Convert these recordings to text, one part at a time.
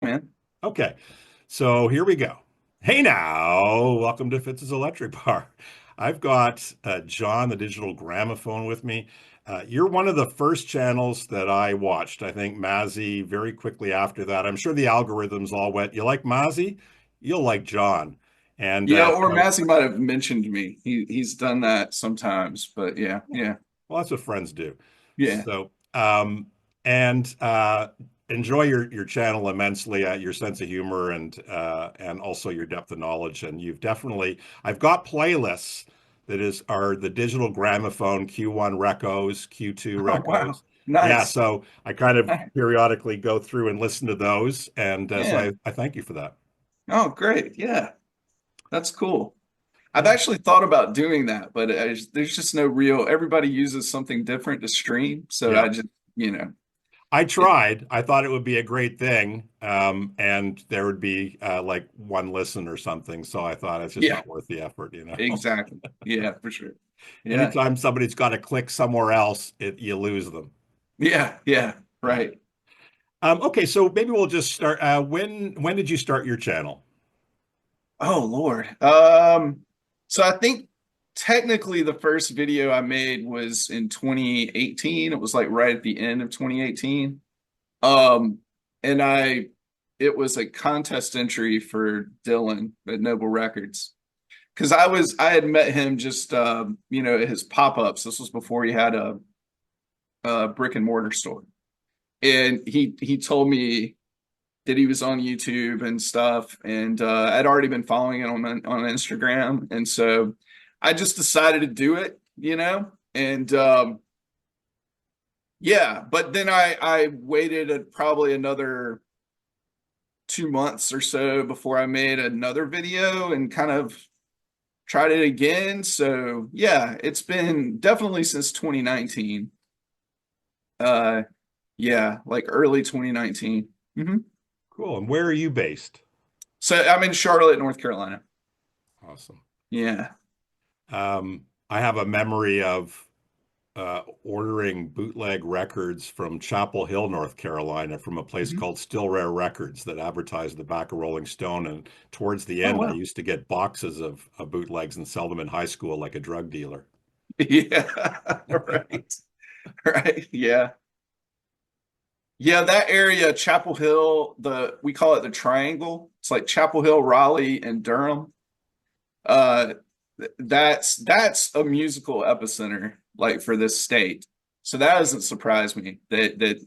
Man. Okay, so here we go. Hey now, welcome to Fitz's Electric Bar. I've got John, the digital gramophone, with me. You're one of the first channels that I watched. I think Mazzy very quickly after that. I'm sure the algorithms all went, you like Mazzy? You'll like John. And Yeah, or Massey might have mentioned me. He's done that sometimes, but yeah, well, that's what friends do. yeah. So, and enjoy your channel immensely, your sense of humor and also your depth of knowledge. And you've definitely, I've got playlists that are the digital gramophone Q1 recos, Q2 Oh wow. recos. Yeah, Nice. so I kind of periodically go through and listen to those, and so Yeah. I thank you for that. Oh, great. Yeah. That's cool. I've Yeah. actually thought about doing that, but there's just no real, everybody uses something different to stream. So Yeah. I just, you know, I it, tried. I thought it would be a great thing, and there would be like one listen or something. So I thought it's just yeah, not worth the effort, you know. exactly. Yeah, for sure. Yeah. Anytime somebody's got to click somewhere else, you lose them. Yeah, Yeah. right. Okay, so maybe we'll just start. When did you start your channel? Oh Lord. So I think technically the first video I made was in 2018. It was like right at the end of 2018. Um, and it was a contest entry for Dylan at Noble Records. Because I had met him just at his pop-ups. This was before he had a brick and mortar store. And he told me that he was on YouTube and stuff, and I'd already been following it on Instagram, and so I just decided to do it, and yeah. But then I waited probably another 2 months or so before I made another video and kind of tried it again. So yeah, it's been definitely since 2019. Uh, yeah, like early 2019. Cool. And where are you based? So I'm in Charlotte, North Carolina. Awesome. Yeah. I have a memory of ordering bootleg records from Chapel Hill, North Carolina, from a place Mhm. called Still Rare Records that advertised the back of Rolling Stone. And towards the Oh end, I wow. used to get boxes of bootlegs and sell them in high school like a drug dealer. Yeah, right. Right. Yeah. Yeah, that area, Chapel Hill, we call it the Triangle. It's like Chapel Hill, Raleigh, and Durham. Uh that's a musical epicenter like for this state. So that doesn't surprise me that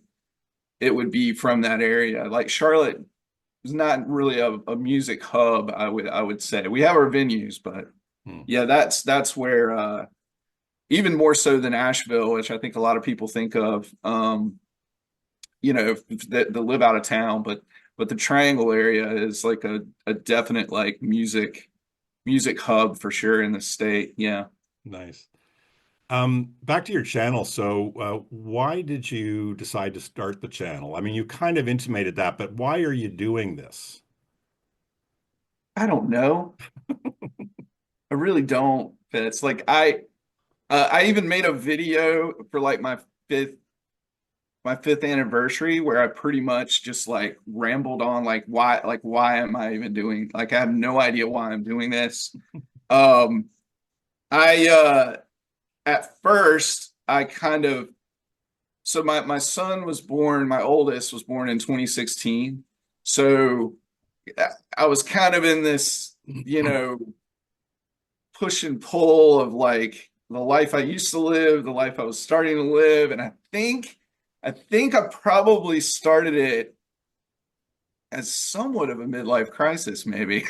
it would be from that area. Like Charlotte is not really a music hub, I would say. We have our venues, but Hmm. yeah, that's where even more so than Asheville, which I think a lot of people think of, that live out of town. But the Triangle area is like a definite like music hub for sure in the state. Yeah. Nice. Back to your channel. So, why did you decide to start the channel? I mean, you kind of intimated that, but why are you doing this? I don't know. I really don't. It's like I even made a video for like fifth my fifth anniversary where I pretty much just like rambled on like why am I even doing, like I have no idea why I'm doing this. Um I At first I kind of, so my son was born, my oldest was born in 2016. So I was kind of in this, you know, push and pull of like the life I used to live, the life I was starting to live. And I think I probably started it as somewhat of a midlife crisis, maybe.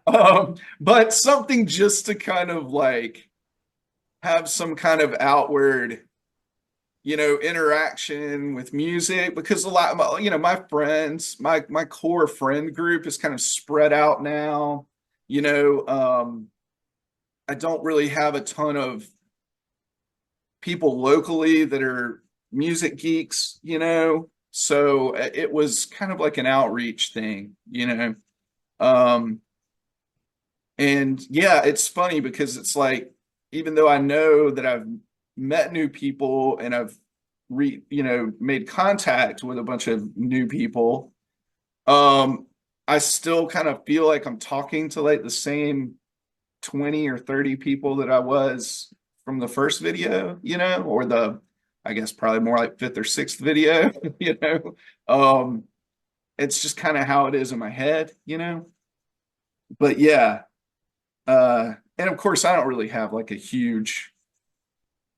But something just to kind of like have some kind of outward, interaction with music, because a lot, my friends, my core friend group is kind of spread out now. You know, I don't really have a ton of people locally that are music geeks. So it was kind of like an outreach thing. Um, and yeah, it's funny because it's like, even though I know that I've met new people and I've made contact with a bunch of new people, I still kind of feel like I'm talking to like the same 20 or 30 people that I was from the first video, or I guess probably more like fifth or sixth video, you know. It's just kind of how it is in my head. But yeah, and of course I don't really have like a huge,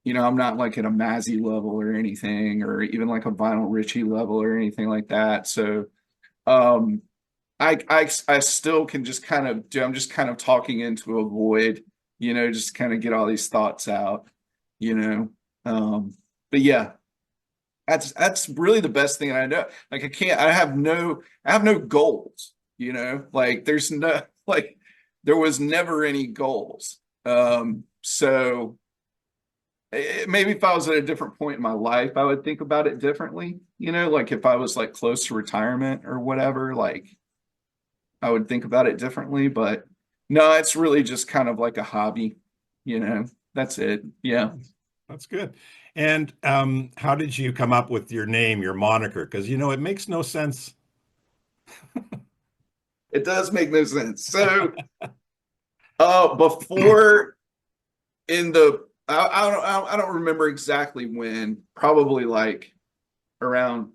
I'm not like at a Mazzy level or anything, or even like a Vinyl Richie level or anything like that. So um I still can just kind of do, I'm just kind of talking into a void, just kind of get all these thoughts out, you know. Um, but yeah, that's really the best thing I know. Like I have no goals, like there's no like there was never any goals. So maybe if I was at a different point in my life, I would think about it differently, like if I was like close to retirement or whatever, like I would think about it differently, but no, it's really just kind of like a hobby. That's it. Yeah. That's good. And how did you come up with your name, your moniker? Because it makes no sense. It does make no sense. So before in the I don't remember exactly when, probably like around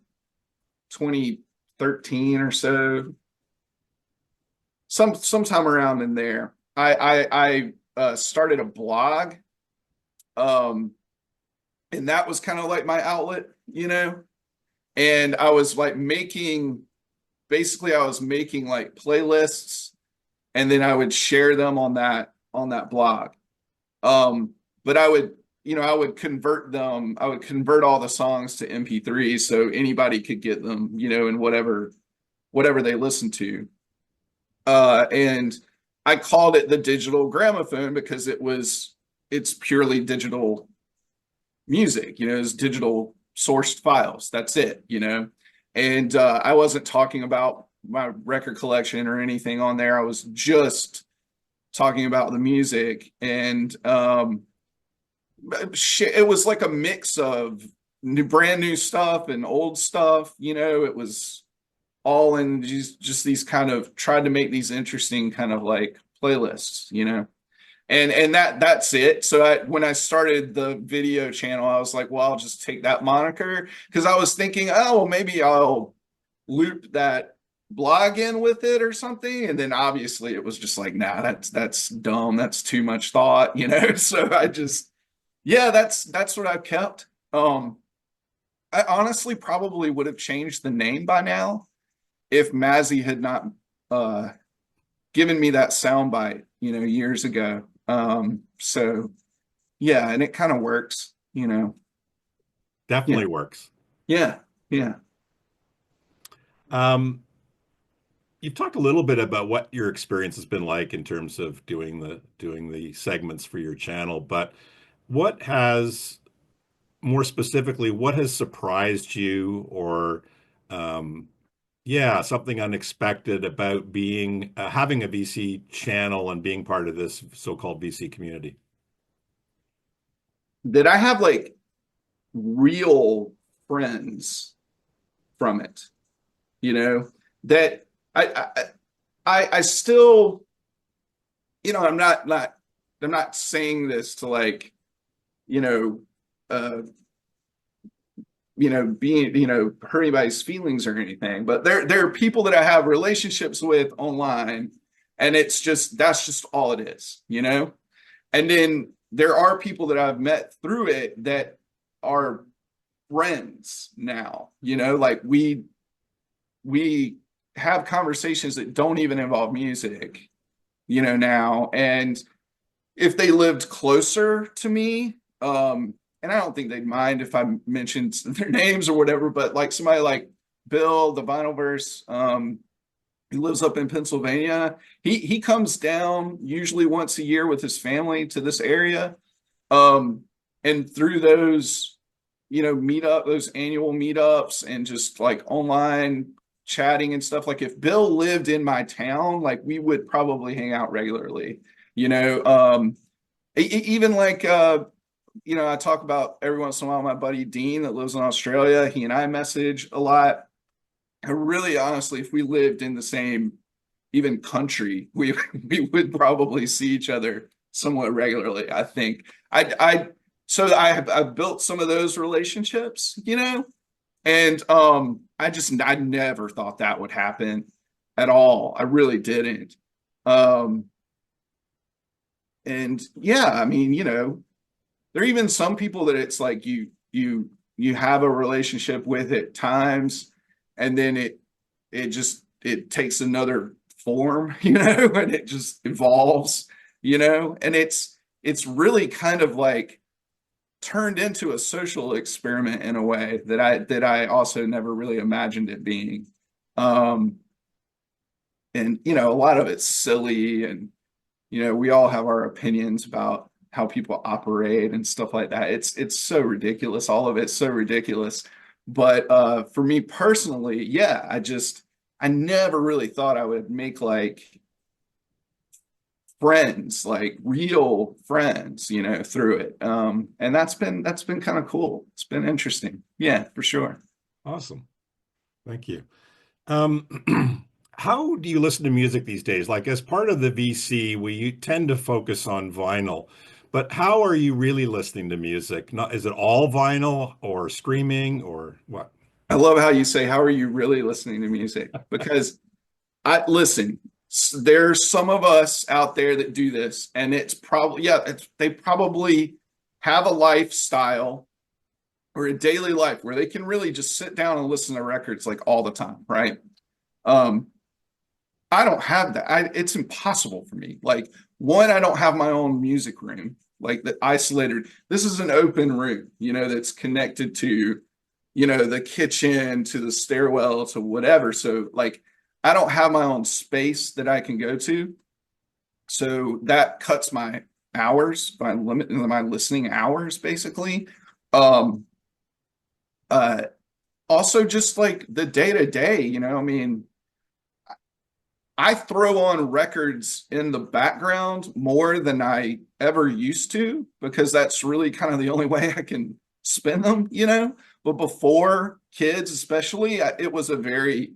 2013 or so, sometime around in there. I started a blog, um, and that was kind of like my outlet. And I was like basically I was making like playlists, and then I would share them on that blog. But I would convert all the songs to MP3 so anybody could get them, in whatever they listen to. And I called it the digital gramophone because it's purely digital music, it's digital sourced files. That's it. And I wasn't talking about my record collection or anything on there. I was just talking about the music. And it was like a mix of brand new stuff and old stuff. It was all in just these kind of, tried to make these interesting kind of like playlists. And that's it. So when I started the video channel, I was like, well, I'll just take that moniker, because I was thinking, oh, well, maybe I'll loop that blog in with it or something. And then obviously it was just like, nah, that's dumb. That's too much thought. So I just, yeah, that's what I've kept. I honestly probably would have changed the name by now if Mazzy had not uh given me that soundbite, years ago. So yeah, and it kind of works. Yeah, Definitely works. yeah, yeah. Um, you've talked a little bit about what your experience has been like in terms of doing the segments for your channel, but what has more specifically, what has surprised you, or um, yeah, something unexpected about being having a VC channel and being part of this so-called VC community? Did I have like real friends from it? That I still, I'm not saying this to like, you know, uh, being, hurt anybody's feelings or anything, but there are people that I have relationships with online, and that's just all it is. And then there are people that I've met through it that are friends now, like we have conversations that don't even involve music, now. And if they lived closer to me, and I don't think they'd mind if I mentioned their names or whatever, but like somebody like Bill, the vinyl verse, he lives up in Pennsylvania. He comes down usually once a year with his family to this area. And through those, those annual meetups and just like online chatting and stuff, like if Bill lived in my town, like we would probably hang out regularly, even like I talk about every once in a while my buddy Dean that lives in Australia. He and I message a lot. I really honestly, if we lived in the same even country, we we would probably see each other somewhat regularly. I think I so I've built some of those relationships, and I never thought that would happen at all. I really didn't. Um, and yeah, I mean, there are even some people that it's like you have a relationship with at times, and then it takes another form, and it just evolves, and it's really kind of like turned into a social experiment in a way that I also never really imagined it being. Um, and a lot of it's silly, and we all have our opinions about how people operate and stuff like that. It's so ridiculous. All of it's so ridiculous. But for me personally, yeah, I never really thought I would make like friends, like real friends, through it. And that's been kind of cool. It's been interesting. Yeah, for sure. Awesome. Thank you. How do you listen to music these days? Like as part of the VC, we tend to focus on vinyl, but how are you really listening to music? Not, is it all vinyl or streaming or what? I love how you say, how are you really listening to music? Because I listen, there's some of us out there that do this, and it's probably, yeah, they probably have a lifestyle or a daily life where they can really just sit down and listen to records like all the time, right? Um, I don't have that. It's impossible for me. Like, one, I don't have my own music room, like the isolated. This is an open room, that's connected to, the kitchen, to the stairwell, to whatever. So, like, I don't have my own space that I can go to. So that cuts my hours by limiting my listening hours, basically. Um, uh, Also, just like the day to day, I mean, I throw on records in the background more than I ever used to because that's really kind of the only way I can spin them. But before kids, especially, it was a very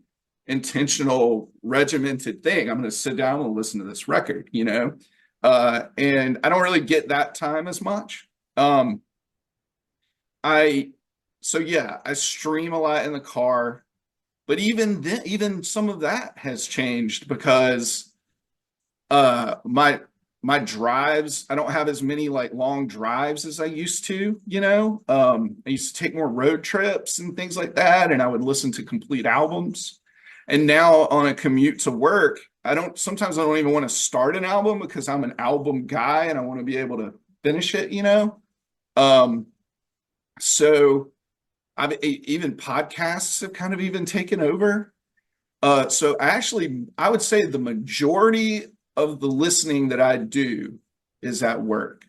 intentional, regimented thing. I'm going to sit down and listen to this record. And I don't really get that time as much. I, so yeah, I stream a lot in the car. But even then, even some of that has changed because my drives, I don't have as many like long drives as I used to. I used to take more road trips and things like that, and I would listen to complete albums. And now on a commute to work, sometimes I don't even want to start an album because I'm an album guy and I want to be able to finish it. Um, so I've even podcasts have kind of even taken over. So I would say the majority of the listening that I do is at work.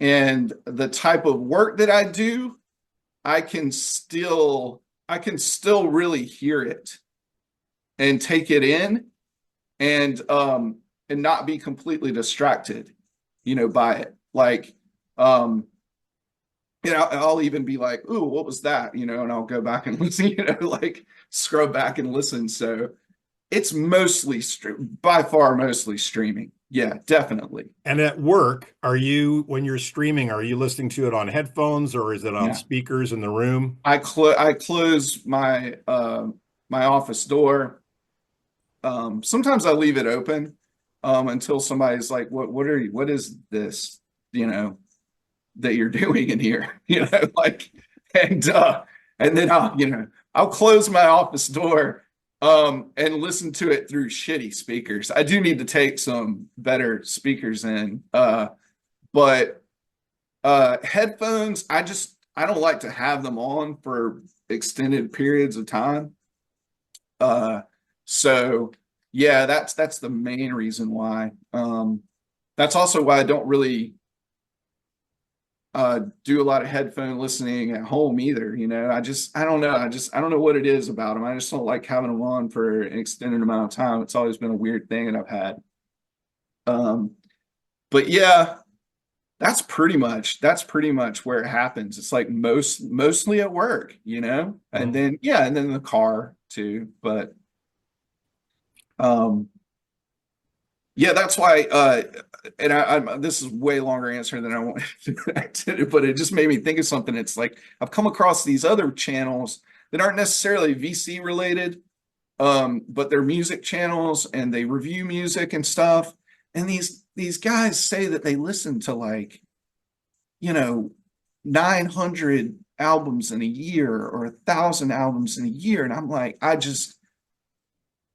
And the type of work that I do, I can still really hear it and take it in and not be completely distracted, by it. Like I'll even be like, "Ooh, what was that?" And I'll go back and listen, like scrub back and listen. So it's by far mostly streaming. Yeah, definitely. And at work, when you're streaming, are you listening to it on headphones or is it on Yeah, speakers in the room? I close my office door. Sometimes I leave it open until somebody's like, what is this?" You know, that you're doing in here, like, and and then I'll close my office door and listen to it through shitty speakers. I do need to take some better speakers in, but headphones, I don't like to have them on for extended periods of time. Uh so yeah, that's the main reason why. That's also why I don't really do a lot of headphone listening at home either. I don't know. I don't know what it is about them. I just don't like having them on for an extended amount of time. It's always been a weird thing that I've had. Um, but yeah, that's pretty much where it happens. It's like mostly at work, and Mhm. then yeah, and then the car too. But yeah, that's why and I this is way longer answer than I wanted to, but it just made me think of something. It's like I've come across these other channels that aren't necessarily VC related, but they're music channels and they review music and stuff. And these guys say that they listen to like, 900 albums in a year or 1,000 albums in a year. And I'm like, I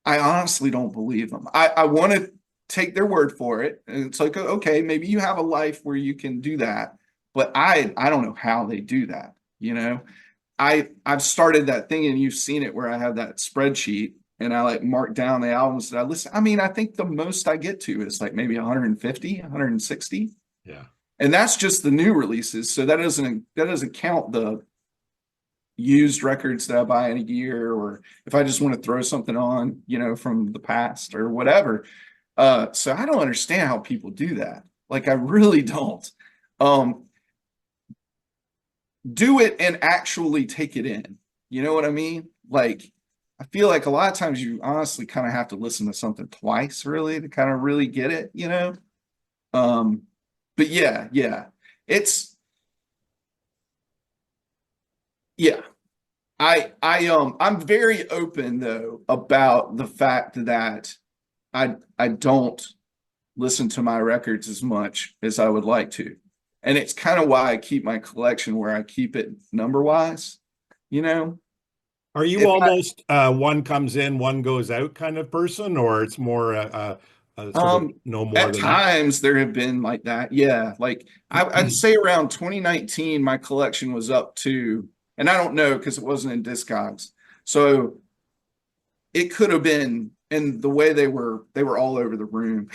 honestly don't believe them. I want to take their word for it. And it's like, okay, maybe you have a life where you can do that, but I don't know how they do that. I've started that thing, and you've seen it, where I have that spreadsheet and I like mark down the albums that I listen. I mean, I think the most I get to is like maybe 150, 160. Yeah. And that's just the new releases. So that doesn't count the used records that I buy in a year, or if I just want to throw something on, from the past or whatever. So I don't understand how people do that. Like, I really don't. Do it and actually take it in. You know what I mean? Like, I feel like a lot of times you honestly kind of have to listen to something twice, really, to kind of really get it, But yeah. It's yeah. I'm very open though about the fact that I don't listen to my records as much as I would like to. And it's kind of why I keep my collection where I keep it number wise, Are you if I almost one comes in, one goes out kind of person, or it's more sort of no more at than times there have been like that. Yeah. Like I'd say around 2019, my collection was up to, and I don't know because it wasn't in Discogs. So it could have been, and the way they were all over the room,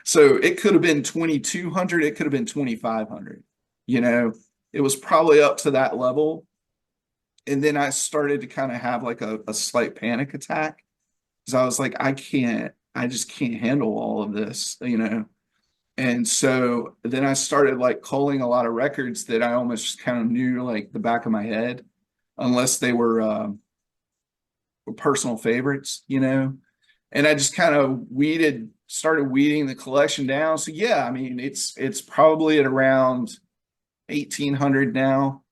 So it could have been 2,200, it could have been 2,500, it was probably up to that level. And then I started to kind of have like a slight panic attack, because I was like, I just can't handle all of this, And so then I started like culling a lot of records that I almost kind of knew like the back of my head, unless they were personal favorites, And I just kind of started weeding the collection down. So yeah, I mean, it's probably at around 1,800 now.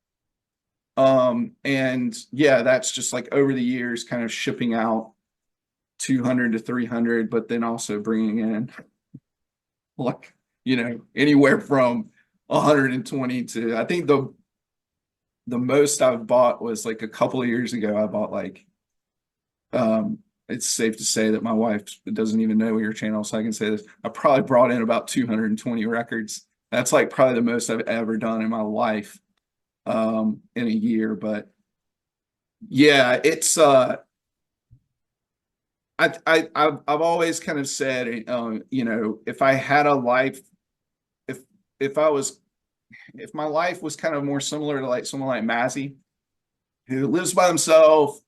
And yeah, that's just like over the years kind of shipping out 200 to 300, but then also bringing in like, anywhere from 120 to, I think the most I've bought was like a couple of years ago. I bought like, it's safe to say that my wife doesn't even know your channel, so I can say this. I probably brought in about 220 records. That's like probably the most I've ever done in my life, in a year. But yeah, it's I've always kind of said, if I had a life, if if I was if my life was kind of more similar to like someone like Mazzy, who lives by himself,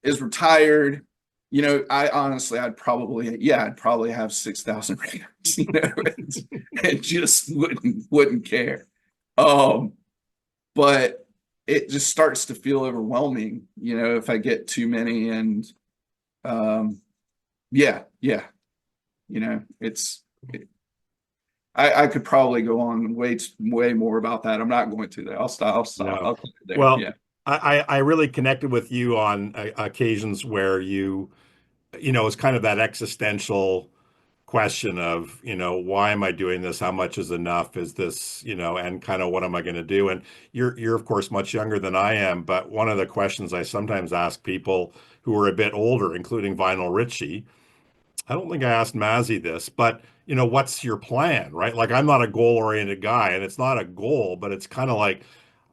is retired, I'd probably have 6,000 records, and just wouldn't care. But it just starts to feel overwhelming, if I get too many. And yeah, I could probably go on way more about that. I'm not going to though. I'll stop. no. I'll put it there. Well, Yeah. I really connected with you on occasions where it's kind of that existential question of, why am I doing this? How much is enough? Is this, and kind of what am I going to do? And you're of course much younger than I am, but one of the questions I sometimes ask people who are a bit older, including Vinyl Richie, I don't think I asked Mazzy this, but what's your plan, right? Like, I'm not a goal-oriented guy, and it's not a goal, but it's kind of like,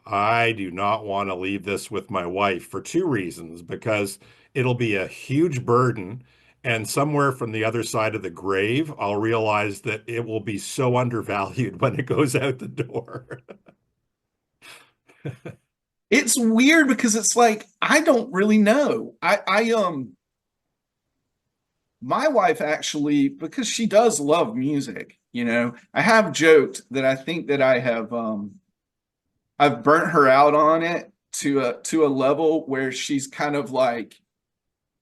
I do not want to leave this with my wife for two reasons, because it'll be a huge burden, and somewhere from the other side of the grave, I'll realize that it will be so undervalued when it goes out the door. It's weird because it's like, I don't really know. My wife actually, because she does love music, I have joked that I think that I've burnt her out on it to a level where she's kind of like,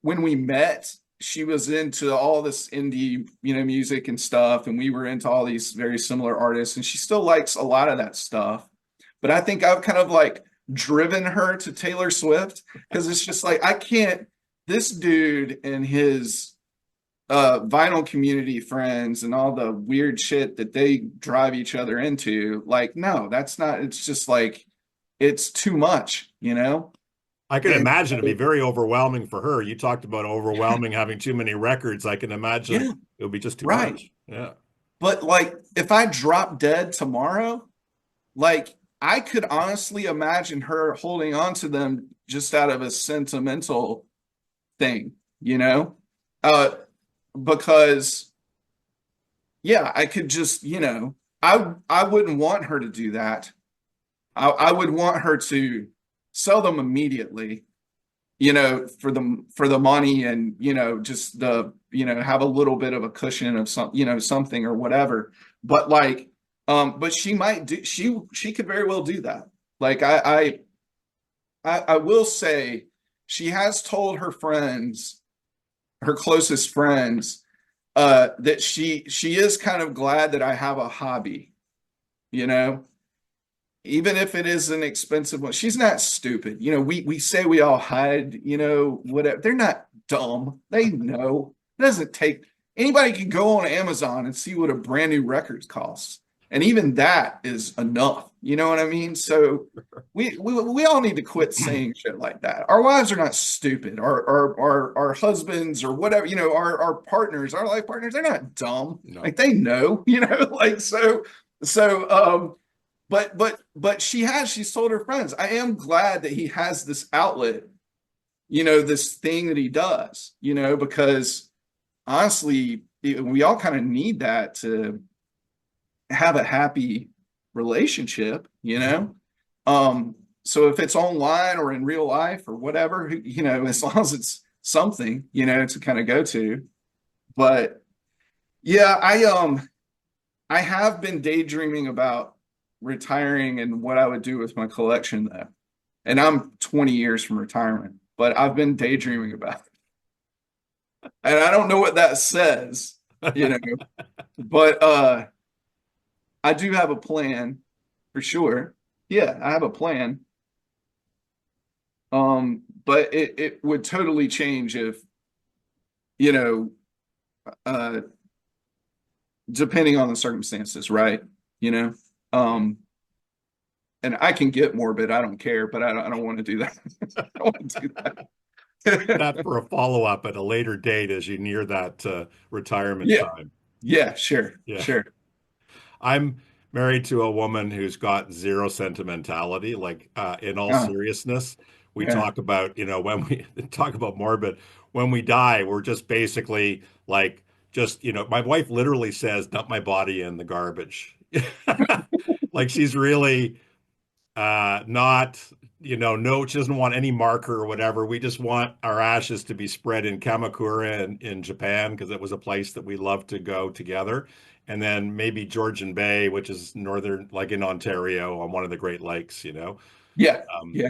when we met, she was into all this indie, music and stuff, and we were into all these very similar artists, and she still likes a lot of that stuff. But I think I've kind of like driven her to Taylor Swift because it's just like I can't. This dude and his vinyl community friends and all the weird shit that they drive each other into, like, no, that's not. It's just like it's too much, I can and imagine it'd be so, very overwhelming for her. You talked about overwhelming, having too many records. I can imagine yeah, it would be just too right. much. Yeah. But like, if I drop dead tomorrow, like, I could honestly imagine her holding on to them just out of a sentimental thing, you know? Uh, because yeah, I could just, I wouldn't want her to do that. I would want her to sell them immediately, for the money, and just have a little bit of a cushion of something or whatever. But like, but she might do she could very well do that. Like I will say she has told her friends, her closest friends, that she is kind of glad that I have a hobby, you know, even if it is an expensive one. She's not stupid. We say we all hide, whatever. They're not dumb. They know. It doesn't take anybody can go on Amazon and see what a brand new record costs. And even that is enough. You know what I mean? So we all need to quit saying shit like that. Our wives are not stupid. Our husbands or whatever, our partners, our life partners, they're not dumb. No. Like they know, like so but she's told her friends, I am glad that he has this outlet, this thing that he does, because honestly, we all kind of need that to have a happy relationship. So if it's online or in real life or whatever, as long as it's something, to kind of go to. But yeah, I have been daydreaming about retiring and what I would do with my collection though. And I'm 20 years from retirement, but I've been daydreaming about it. And I don't know what that says, you know, but I do have a plan for sure. Yeah, I have a plan. But it would totally change if, you know, uh depending on the circumstances, right? You know? Um and I can get morbid. I don't care, but I don't want to do that. I don't want to do that. That for a follow-up at a later date as you near that retirement Yeah, time. yeah, sure, Yeah. sure. I'm married to a woman who's got zero sentimentality. Like, in all Oh, seriousness, we yeah. talk about, when we talk about morbid, when we die, we're just basically like, just, my wife literally says, dump my body in the garbage. Like she's really not, no, she doesn't want any marker or whatever. We just want our ashes to be spread in Kamakura in Japan because it was a place that we love to go together. And then maybe Georgian Bay, which is northern, like in Ontario on one of the Great Lakes. Yeah, Um, yeah,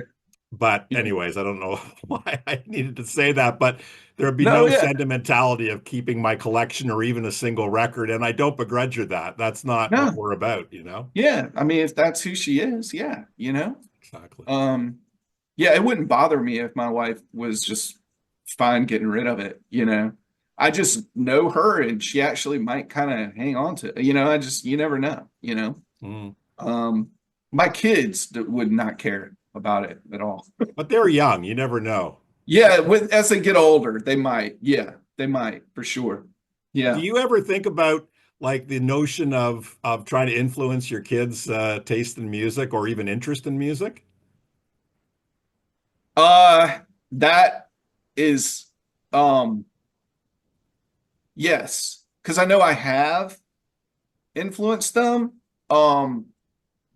but yeah. anyways, I don't know why I needed to say that, but there'd be No, no yeah. sentimentality of keeping my collection or even a single record. And I don't begrudge her that. That's not what No, we're about. yeah. I mean, if that's who she is, yeah. Exactly. Um, yeah, it wouldn't bother me if my wife was just fine getting rid of it. I just know her and she actually might kind of hang on to it. You never know. Mm. Um, my kids would not care about it at all. But they're young. You never know. Yeah, as they get older, they might. Yeah, they might for sure. Do Yeah. you ever think about like the notion of trying to influence your kids' taste in music or even interest in music? Uh, that is, um, yes, because I know I have influenced them. Um,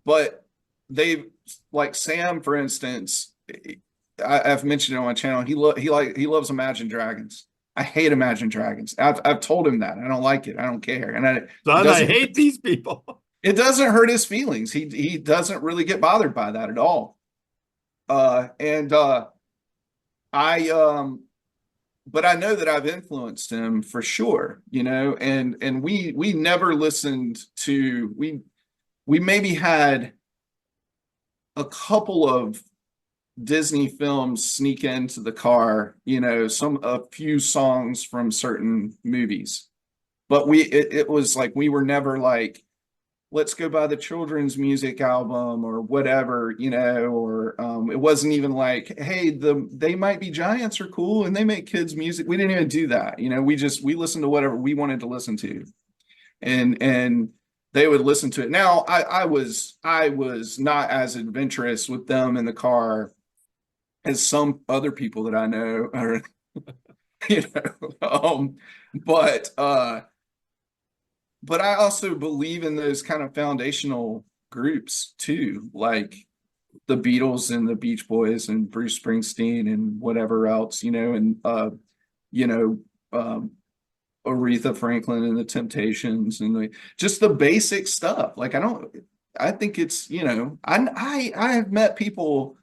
but they like Sam, for instance. I've mentioned it on my channel. He loves Imagine Dragons. I hate Imagine Dragons. I've told him that I don't like it. I don't care, and it Son, I doesn't hate these people. it doesn't hurt his feelings. He doesn't really get bothered by that at all. And I but I know that I've influenced him for sure, and we never listened to we maybe had a couple of Disney films sneak into the car, a few songs from certain movies. But it was like we were never like, let's go buy the children's music album or whatever, or it wasn't even like, hey, They Might Be Giants are cool and they make kids music. We didn't even do that. We listened to whatever we wanted to listen to. And they would listen to it. Now I was not as adventurous with them in the car as some other people that I know are, you know. But but I also believe in those kind of foundational groups too, like the Beatles and the Beach Boys and Bruce Springsteen and whatever else, and you know, um, Aretha Franklin and the Temptations and just the basic stuff. Like I think it's, I have met people.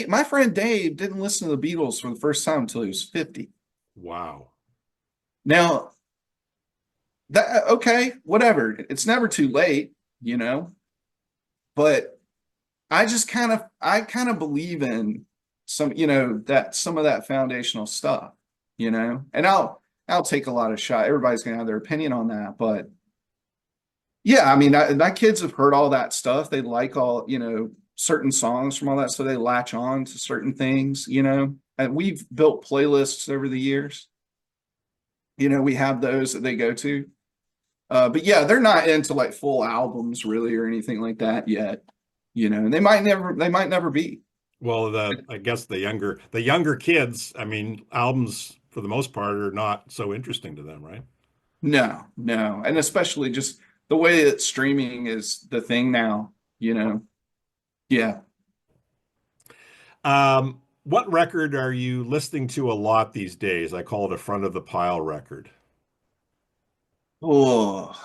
My friend Dave didn't listen to the Beatles for the first time until he was 50. Wow. Now, that okay, whatever. It's never too late, but I kind of believe in some of that foundational stuff, And I'll take a lot of shot. Everybody's gonna have their opinion on that, but yeah, I mean, my kids have heard all that stuff. They like all, certain songs from all that, so they latch on to certain things, And we've built playlists over the years. We have those that they go to. But yeah, they're not into like full albums really or anything like that yet, and they might never be. Well, I guess the younger kids, I mean, albums for the most part are not so interesting to them, right? No, no. And especially just the way that streaming is the thing now, Yeah. What record are you listening to a lot these days? I call it a front of the pile record. Oh,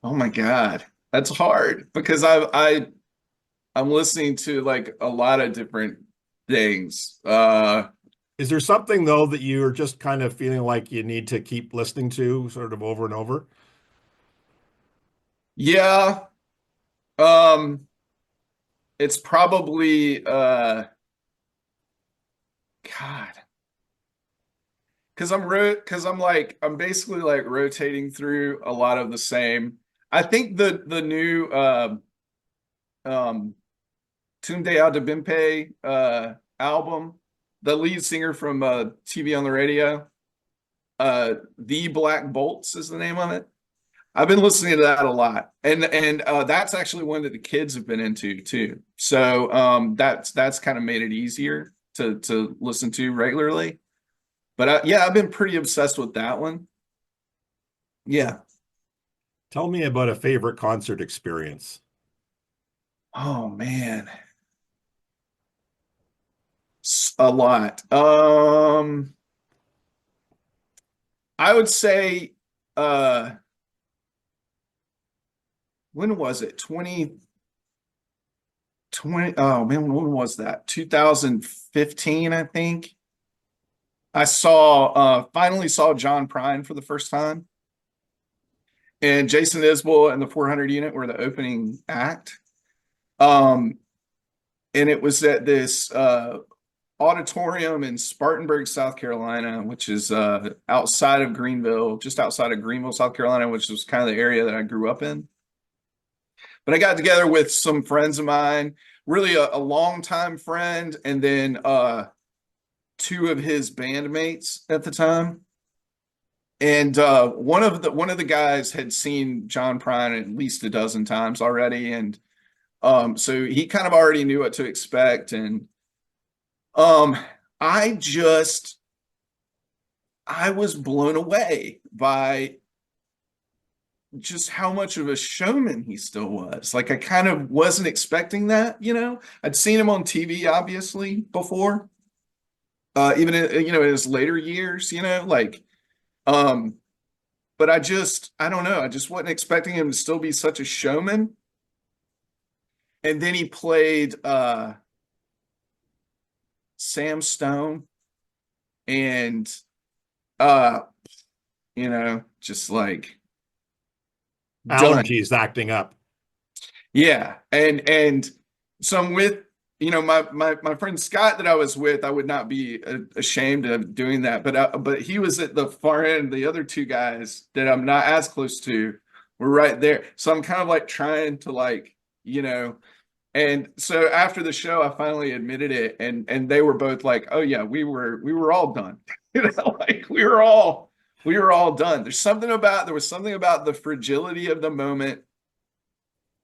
oh my God. That's hard because I'm listening to like a lot of different things. Is there something though that you're just kind of feeling like you need to keep listening to sort of over and over? Yeah. Um, it's probably God, because I'm basically like rotating through a lot of the same. I think the new um Tunde Adebimpe album, the lead singer from TV on the radio, The Black Bolts is the name of it. I've been listening to that a lot, and that's actually one that the kids have been into too. So that's kind of made it easier to listen to regularly. But yeah, I've been pretty obsessed with that one. Yeah. Tell me about a favorite concert experience. Oh man, a lot. I would say, uh, when was it? 2020. Oh man, when was that? 2015, I think. Finally saw John Prine for the first time, and Jason Isbell and the 400 unit were the opening act. Um, and it was at this auditorium in Spartanburg, South Carolina, which is outside of Greenville, just outside of Greenville, South Carolina, which was kind of the area that I grew up in. But I got together with some friends of mine, really a longtime friend, and then two of his bandmates at the time. And one of the guys had seen John Prine at least a dozen times already, and so he kind of already knew what to expect. And um, I just I was blown away by just how much of a showman he still was. Like I kind of wasn't expecting that. I'd seen him on TV obviously before, even in his later years, like um, but I don't know, I just wasn't expecting him to still be such a showman. And then he played Sam Stone, and uh, just like done. Allergies acting up. Yeah. And so I'm with, my friend Scott that I was with, I would not be ashamed of doing that, but he was at the far end. The other two guys that I'm not as close to were right there. So I'm kind of like trying to and so after the show, I finally admitted it, and they were both like, "Oh yeah, we were all done." Like we were all done. There was something about the fragility of the moment,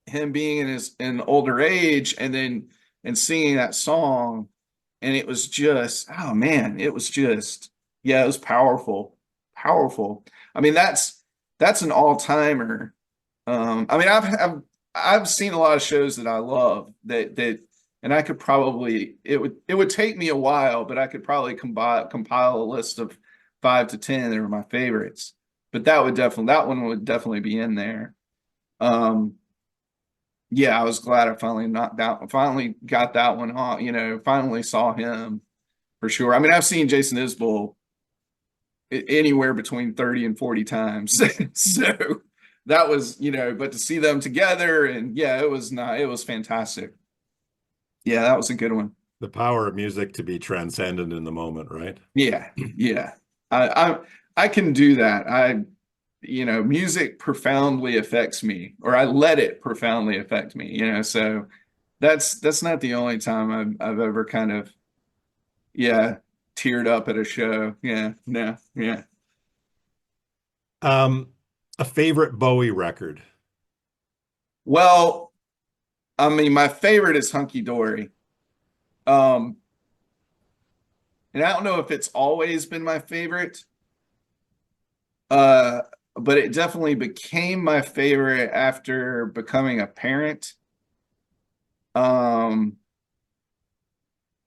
him being in older age, and singing that song, and it was just, oh man, it was just, yeah, it was powerful, powerful. I mean, that's an all-timer. I mean, I've seen a lot of shows that I love and I could probably, it would take me a while, but I could probably compile a list of 5 to 10 that are my favorites. But that one would definitely be in there. Um, yeah, I was glad I finally got that one off, finally saw him for sure. I mean, I've seen Jason Isbell anywhere between 30 and 40 times. So that was, but to see them together, and yeah, it was fantastic. Yeah, that was a good one. The power of music to be transcendent in the moment, right? Yeah, yeah. I I can do that. Music profoundly affects me, or I let it profoundly affect me, so that's not the only time I've ever kind of, yeah, teared up at a show. Yeah, no, yeah. Um, a favorite Bowie record. Well, I mean, my favorite is Hunky Dory. Um, and I don't know if it's always been my favorite, uh, but it definitely became my favorite after becoming a parent. Um,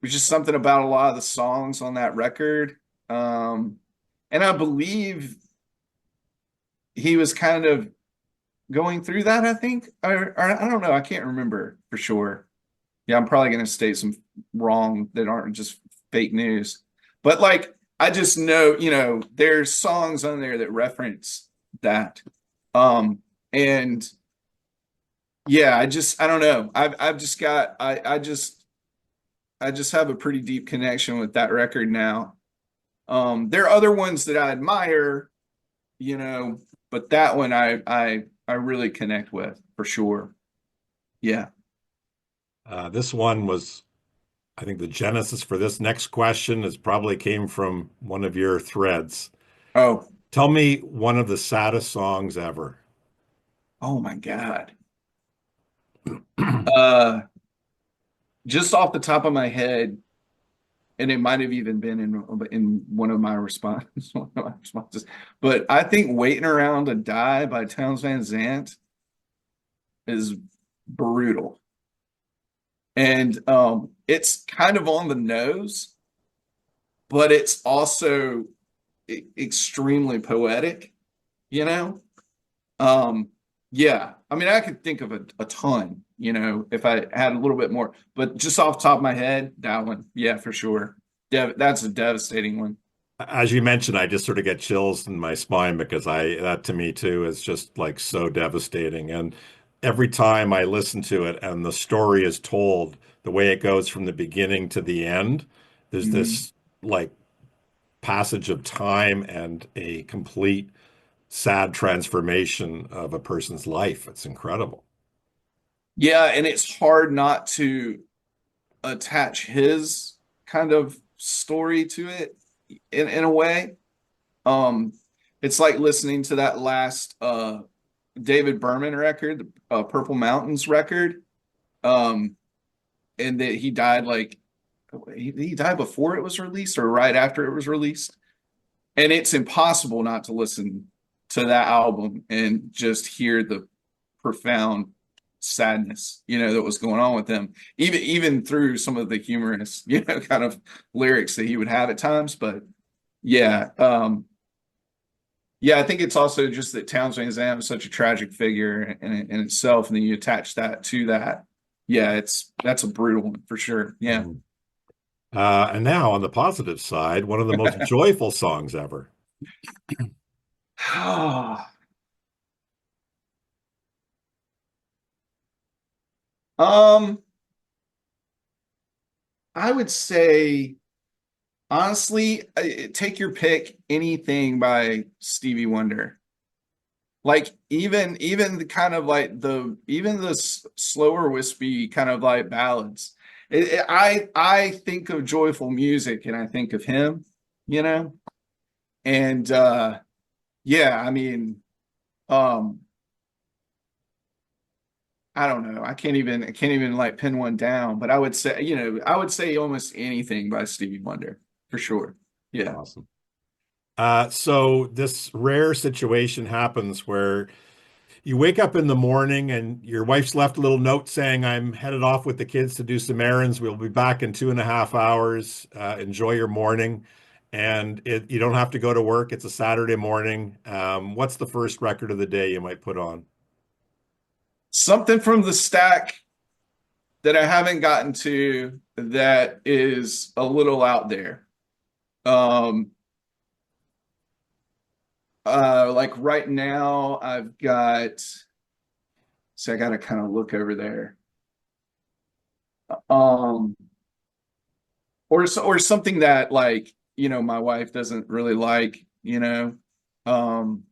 There's just something about a lot of the songs on that record. Um, and I believe he was kind of going through that, I think. Or I don't know. I can't remember for sure. Yeah, I'm probably going to state some wrong that aren't just fake news. But like, I just know, there's songs on there that reference that. And yeah, I don't know. I've just got, I just have a pretty deep connection with that record now. There are other ones that I admire, you know, but that one I really connect with for sure. Yeah. This one was, I think the genesis for this next question is probably came from one of your threads. Oh, Tell me one of the saddest songs ever. oh my God. Uh, just off the top of my head, and it might have even been in one of my responses, one of my responses, but I think "Waiting Around to Die" by Townes Van Zandt is brutal. And it's kind of on the nose, but it's also extremely poetic, you know? Um, yeah. I mean, I could think of a ton, if I had a little bit more, but just off the top of my head, that one, yeah, for sure. That's a devastating one. As you mentioned, I just sort of get chills in my spine because that to me too is just like so devastating. And every time I listen to it and the story is told, the way it goes from the beginning to the end, there's Mhm. this like passage of time and a complete sad transformation of a person's life. It's incredible. Yeah, and it's hard not to attach his kind of story to it in a way. Um, it's like listening to that last David Berman record, the Purple Mountains record. Um, and that he died like he died before it was released or right after it was released. And it's impossible not to listen to that album and just hear the profound sadness, that was going on with him, even through some of the humorous, kind of lyrics that he would have at times. But yeah, yeah, I think it's also just that Townes Van Zandt is such a tragic figure in itself, and then you attach that to that. Yeah, that's a brutal one for sure. Yeah. Mhm. And now on the positive side, one of the most joyful songs ever. Um, I would say honestly, take your pick, anything by Stevie Wonder. Like even the kind of like the even the slower wispy kind of like ballads. I think of joyful music and I think of him, you know? And yeah, I mean, um I don't know. I can't even like pin one down, but I would say, I would say almost anything by Stevie Wonder for sure. Yeah. Awesome. So this rare situation happens where you wake up in the morning and your wife's left a little note saying, I'm headed off with the kids to do some errands. We'll be back in 2.5 hours. Enjoy your morning. And you don't have to go to work. It's a Saturday morning. What's the first record of the day you might put on? Something from the stack that I haven't gotten to that is a little out there. Um like right now I've got, so I got to kind of look over there. Um or something that like, my wife doesn't really like, Um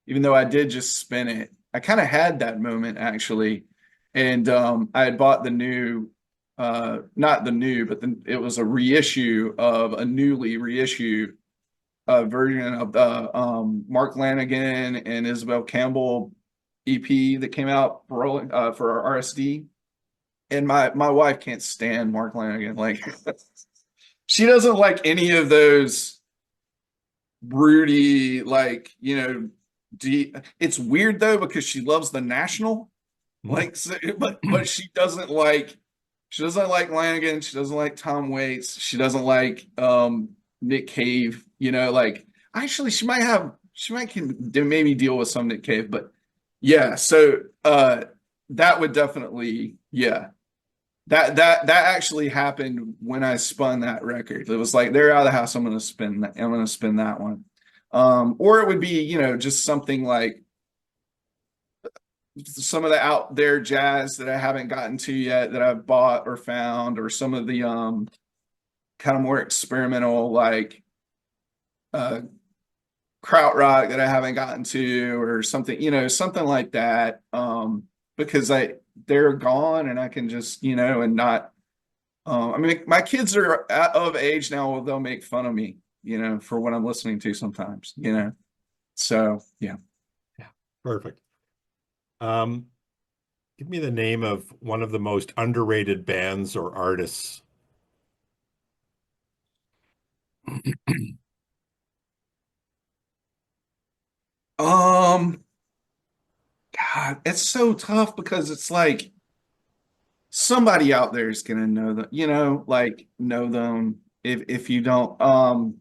even though I did just spin it. I kind of had that moment actually. And I had bought the new, not the new, but it was a reissue of a newly reissued version of the Mark Lanigan and Isabel Campbell EP that came out for our RSD. And my wife can't stand Mark Lanigan. Like she doesn't like any of those broody, like, it's weird though because she loves the National, Hmm. like, but she doesn't like Lanigan, she doesn't like Tom Waits, she doesn't like Nick Cave, like actually she might can maybe deal with some Nick Cave, but yeah, so that would definitely, yeah, that actually happened when I spun that record. It was like they're out of the house. I'm gonna spin that one. Or it would be, just something like some of the out there jazz that I haven't gotten to yet that I've bought or found, or some of the kind of more experimental like uh krautrock that I haven't gotten to, or something, something like that. Because they're gone and I can just, and not. I mean, my kids are of age now where they'll make fun of me, for what I'm listening to sometimes, So, yeah. Yeah, perfect. Um, Give me the name of one of the most underrated bands or artists. Um, God, it's so tough because it's like somebody out there is gonna know them, like know them if you don't.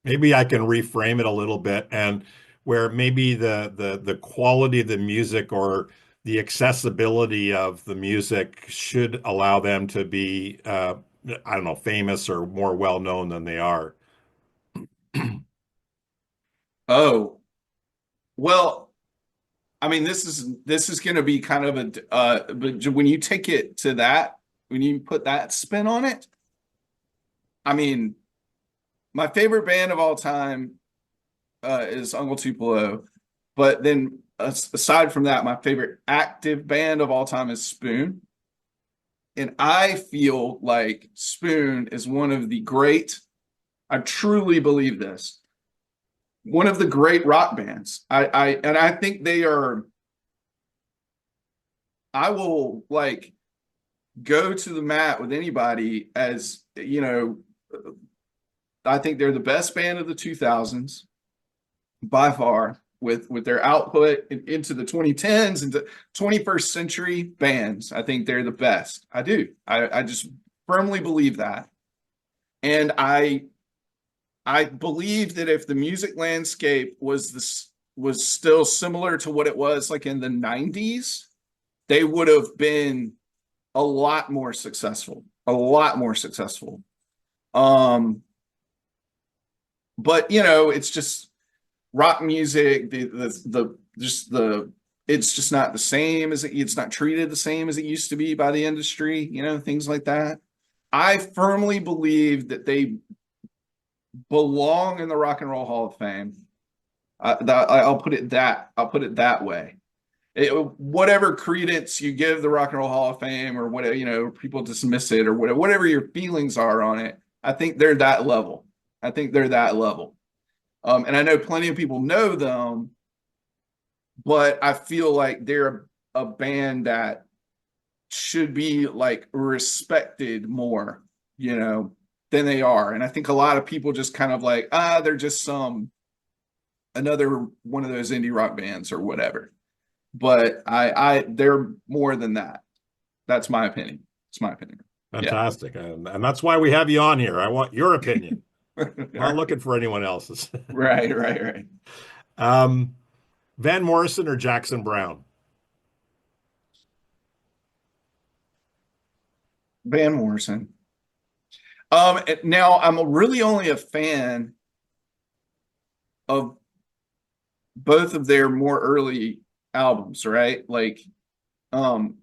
Maybe I can reframe it a little bit and where maybe the quality of the music or the accessibility of the music should allow them to be I don't know, famous or more well known than they are. Oh, well, I mean, this is gonna be kind of but when you take it to that, when you put that spin on it, I mean, my favorite band of all time is Uncle Tupelo. But then aside from that, my favorite active band of all time is Spoon. And I feel like Spoon is one of the great, I truly believe this, one of the great rock bands. I think they are, I will like go to the mat with anybody as, I think they're the best band of the 2000s by far, with their output into the 2010s into 21st century bands. I think they're the best. I do. I just firmly believe that. And I believe that if the music landscape was still similar to what it was like in the 90s, they would have been a lot more successful. A lot more successful. Um, but it's just rock music. The just the it's just not the same as it's not treated the same as it used to be by the industry. Things like that. I firmly believe that they belong in the Rock and Roll Hall of Fame. I'll put it that way. Whatever credence you give the Rock and Roll Hall of Fame, or whatever, people dismiss it, or whatever your feelings are on it, I think they're that level. I think they're that level. And I know plenty of people know them, but I feel like they're a band that should be like respected more, than they are. And I think a lot of people just kind of like, they're just another one of those indie rock bands or whatever. But they're more than that. That's my opinion. It's my opinion. Yeah. Fantastic. And that's why we have you on here. I want your opinion. I'm not Right, looking for anyone else's. right, right. Um, Van Morrison or Jackson Brown? Van Morrison. Now I'm really only a fan of both of their more early albums, right? Like, um,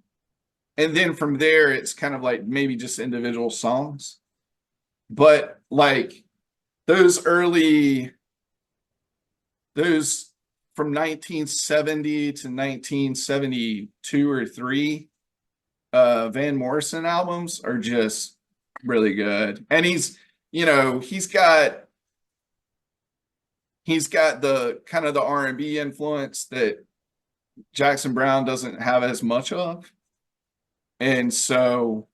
and then from there, it's kind of like maybe just individual songs. But like those early, those from 1970 to 1972 or three, Van Morrison albums are just really good. And you know, he's got the kind of the R&B influence that Jackson Brown doesn't have as much of. And so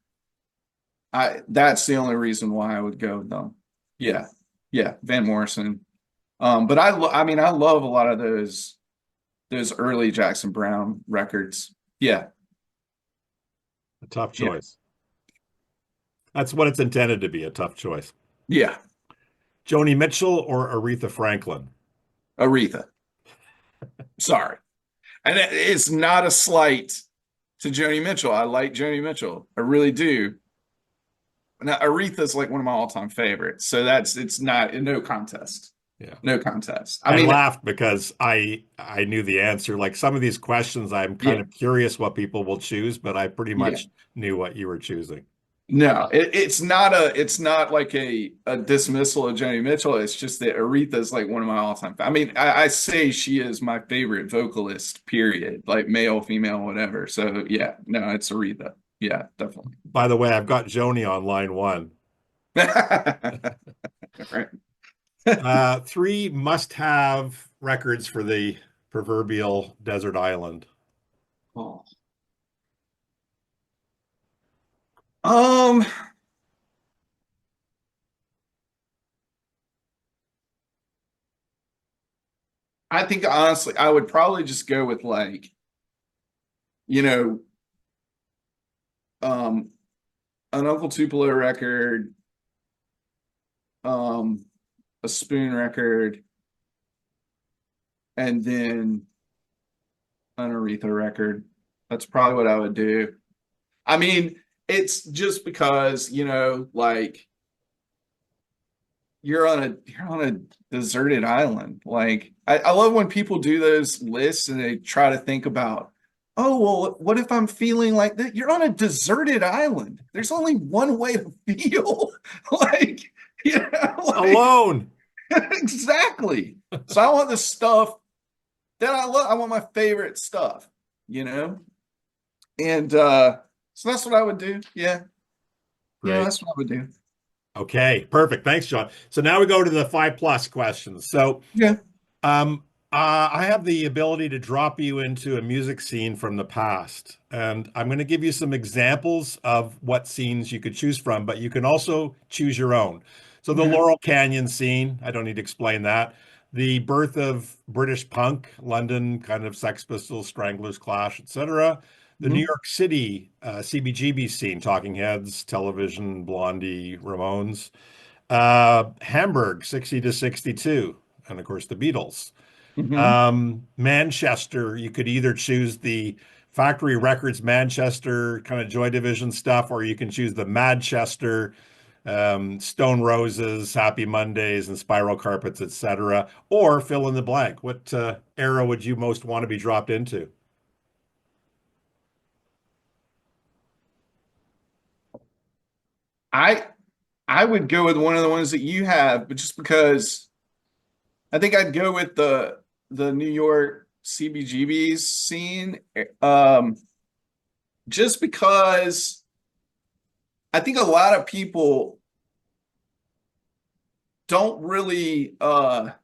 that's the only reason why I would go with them. Yeah. Yeah, Van Morrison. But I mean I love a lot of those early Jackson Brown records. Yeah. A tough Yeah. choice. That's what it's intended to be, a tough choice. Yeah. Joni Mitchell or Aretha Franklin? Aretha. Sorry. And it's not a slight to Joni Mitchell. I like Joni Mitchell. I really do. Now Aretha's like one of my all-time favorites. So it's not no contest. Yeah. No contest. I I mean, laughed because I knew the answer. Like some of these questions, I'm kind yeah, of curious what people will choose, but I pretty yeah. much knew what you were choosing. No, it's not like a dismissal of Joni Mitchell. It's just that Aretha's like one of my all-time. I mean, I say she is my favorite vocalist, period. Like male, female, whatever. So yeah, no, it's Aretha. Yeah, definitely. By the way, I've got Joni on line one. Right. Three must-have records for the proverbial desert island. Oh. Um, I think honestly, I would probably just go with like, you know, um, an Uncle Tupelo record, um, a Spoon record, and then an Aretha record. That's probably what I would do. I mean, it's just because, like you're on a deserted island. Like I love when people do those lists and they try to think about, oh, well, what if I'm feeling like that? You're on a deserted island. There's only one way to feel. Like, like Alone. exactly. So I want the stuff that I love. I want my favorite stuff, you know? And so that's what I would do. Yeah. Yeah, Great. that's what I would do. Okay, perfect. Thanks, John. So now we go to the 5+ questions. So Yeah. Um, I have the ability to drop you into a music scene from the past, and I'm going to give you some examples of what scenes you could choose from, but you can also choose your own. So the Okay. Laurel Canyon scene, I don't need to explain that. The birth of British punk, London, kind of Sex Pistols, Stranglers, Clash, etc. The New Mhm. York City CBGB scene, Talking Heads, Television, Blondie, Ramones. Hamburg, 60 to 62, and of course the Beatles. Mhm. Manchester, you could either choose the Factory Records Manchester kind of Joy Division stuff, or you can choose the Manchester Stone Roses, Happy Mondays, and Spiral Carpets, etc. Or fill in the blank. What era would you most want to be dropped into? I I would go with one of the ones that you have, but just because I think I'd go with the New York CBGB's scene. Just because I think a lot of people don't really don't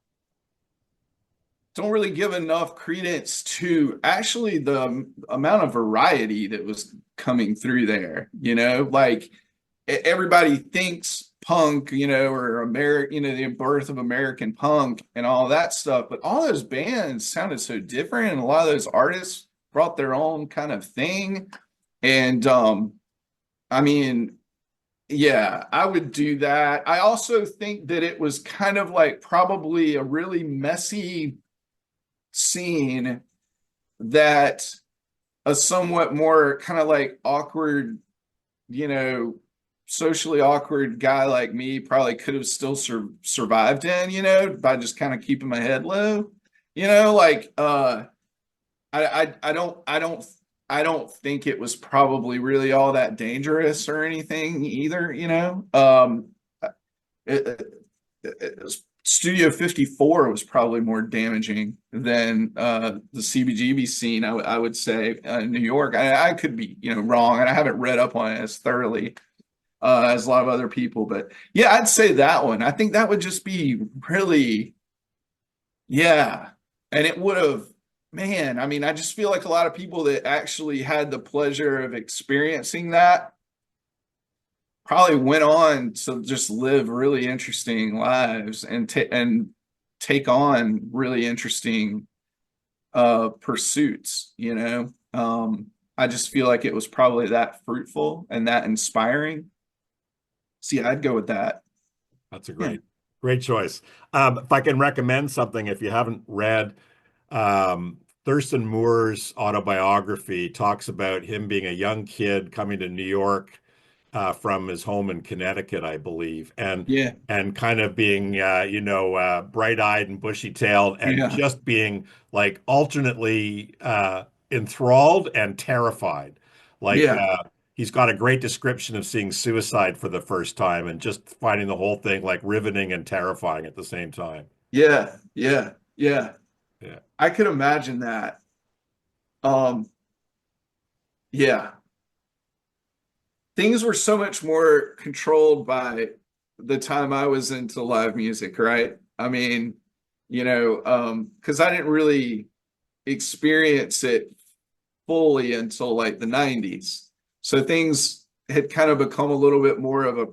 really give enough credence to actually the amount of variety that was coming through there. Like everybody thinks punk, or American, the birth of American punk and all that stuff, but all those bands sounded so different, and a lot of those artists brought their own kind of thing. And I mean, yeah, I would do that. I also think that it was kind of like probably a really messy scene that a somewhat more kind of like awkward, you know, socially awkward guy like me probably could have still survived in, by just kind of keeping my head low. Like I don't think it was probably really all that dangerous or anything either. It, Studio 54 was probably more damaging than the CBGB scene, I would say, in New York. I could be, wrong, and I haven't read up on it as thoroughly as a lot of other people. But yeah, I'd say that one. I think that would just be really, yeah. And it would have, man, I mean, I just feel like a lot of people that actually had the pleasure of experiencing that probably went on to just live really interesting lives and take on really interesting pursuits. I just feel like it was probably that fruitful and that inspiring. See, I'd go with that. That's a Yeah. great choice. If I can recommend something, if you haven't read, Thurston Moore's autobiography talks about him being a young kid coming to New York from his home in Connecticut, I believe, Yeah. and kind of being bright-eyed and bushy-tailed, and Yeah. just being like alternately enthralled and terrified. Like Yeah. he's got a great description of seeing suicide for the first time and just finding the whole thing like riveting and terrifying at the same time. Yeah. Yeah. Yeah. Yeah. I could imagine that. Um, yeah. Things were so much more controlled by the time I was into live music, right? I mean, because I didn't really experience it fully until like the 90s. So things had kind of become a little bit more of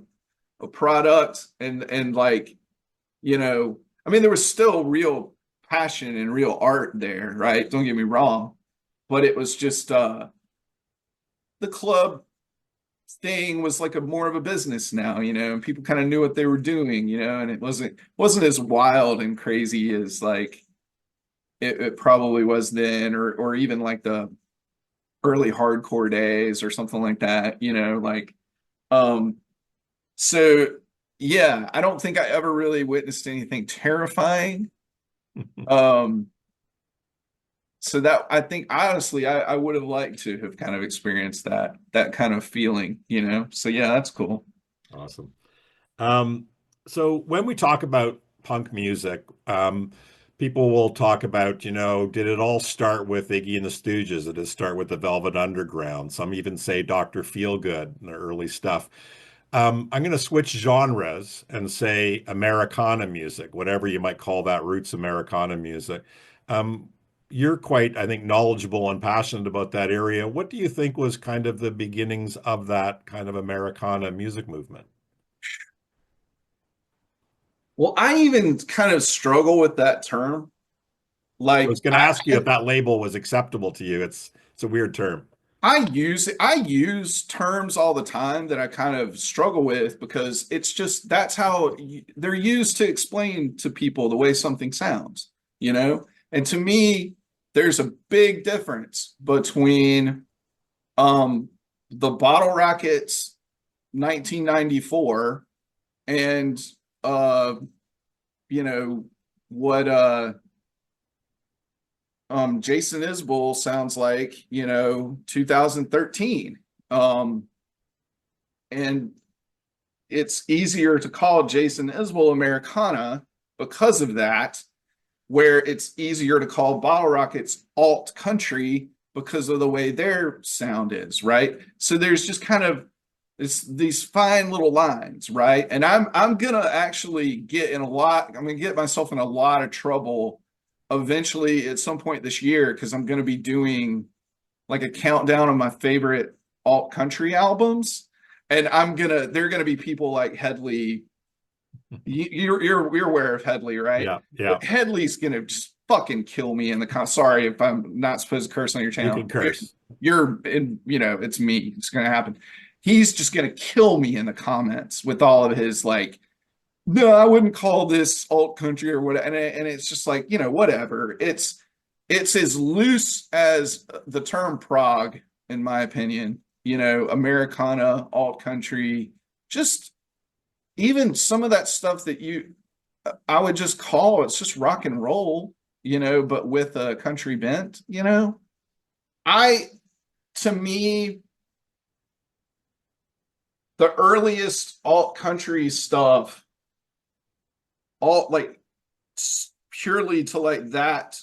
a product and like, I mean, there was still real passion and real art there, right? Don't get me wrong. But it was just the club thing was like a more of a business now, and people kind of knew what they were doing, and it wasn't as wild and crazy as like it probably was then, or even like the early hardcore days or something like that, like um so yeah, I don't think I ever really witnessed anything terrifying. Um so that I think honestly I would have liked to have kind of experienced that kind of feeling. So yeah, that's cool. Awesome. Um, so when we talk about punk music, people will talk about, did it all start with Iggy and the Stooges? Did it start with the Velvet Underground? Some even say Dr. Feelgood in the early stuff. I'm going to switch genres and say Americana music, whatever you might call that, roots Americana music. Um, you're quite, I think, knowledgeable and passionate about that area. What do you think was kind of the beginnings of that kind of Americana music movement? Well, I even kind of struggle with that term. I was Like going to ask you if that label was acceptable to you. It's a weird term. I use terms all the time that I kind of struggle with because it's just that's how they're used to explain to people the way something sounds. And to me, there's a big difference between um the Bottle Rockets 1994 and uh you know what Jason Isbell sounds like, 2013. And it's easier to call Jason Isbell Americana because of that, where it's easier to call Bottle Rockets alt country because of the way their sound is, right? So there's just kind of these fine little lines, right? And I'm gonna actually I'm gonna get myself in a lot of trouble eventually at some point this year, because I'm gonna be doing like a countdown of my favorite alt country albums. And they're gonna be people like Headley. You're aware of Headley, right? Yeah, yeah. But Headley's gonna just fucking kill me in the sorry if I'm not supposed to curse on your You channel. can curse. You're in, it's me. It's gonna happen. He's just gonna kill me in the comments with all of his like, no, I wouldn't call this alt country or whatever. And it's just like, whatever. It's as loose as the term prog, in my opinion. Americana, alt country, just even some of that stuff that I would just call it's just rock and roll, but with a country bent. I to me, the earliest alt country stuff, all like purely to like that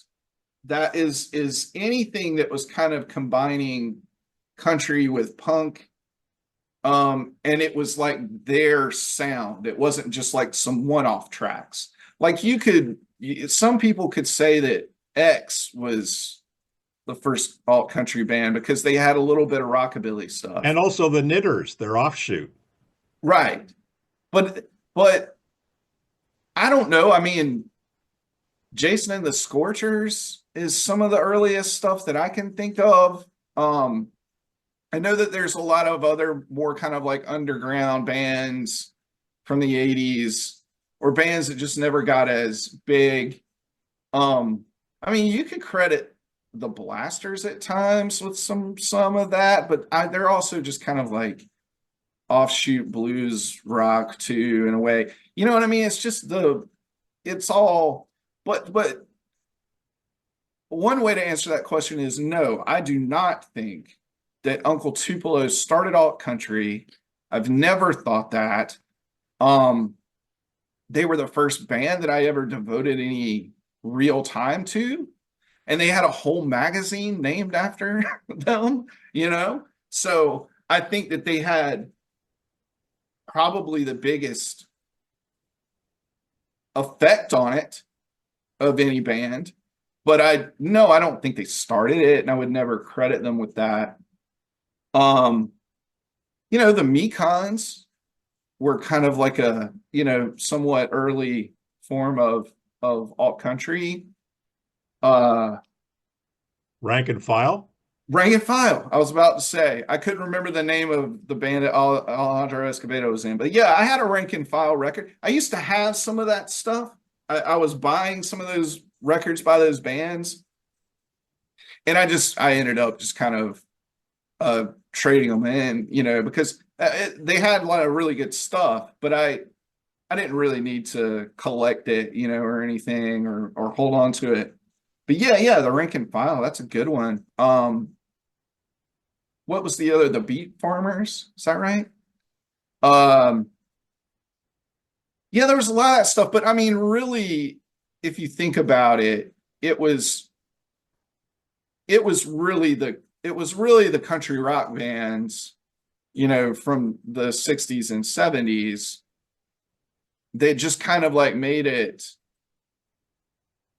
is anything that was kind of combining country with punk. And it was like their sound. It wasn't just like some one-off tracks. Like some people could say that X was the first alt country band because they had a little bit of rockabilly stuff. And also the Knitters, their offshoot. Right. But I don't know. I mean, Jason and the Scorchers is some of the earliest stuff that I can think of. I know that there's a lot of other more kind of like underground bands from the 80s or bands that just never got as big. I mean, you could credit the Blasters at times with some of that, but they're also just kind of like offshoot blues rock too, in a way. You know what I mean? It's just it's all, but one way to answer that question is no, I do not think that Uncle Tupelo started alt country. I've never thought that. They were the first band that I ever devoted any real time to. And they had a whole magazine named after them, So I think that they had probably the biggest effect on it of any band. But I don't think they started it, and I would never credit them with that. The Mekons were kind of like a, somewhat early form of alt country. Rank and File. Rank and File. I was about to say, I couldn't remember the name of the band that Alejandro Escobedo was in, but yeah, I had a Rank and File record. I used to have some of that stuff. I was buying some of those records by those bands, and I ended up just kind of trading them in, because they had a lot of really good stuff, but I didn't really need to collect it, or anything, or hold on to it. But yeah, the Rank and File, that's a good one. What was the Beat Farmers? Is that right? Yeah, there was a lot of that stuff, but I mean, really, if you think about it, it was really the country rock bands, from the 60s and 70s. They just kind of like made it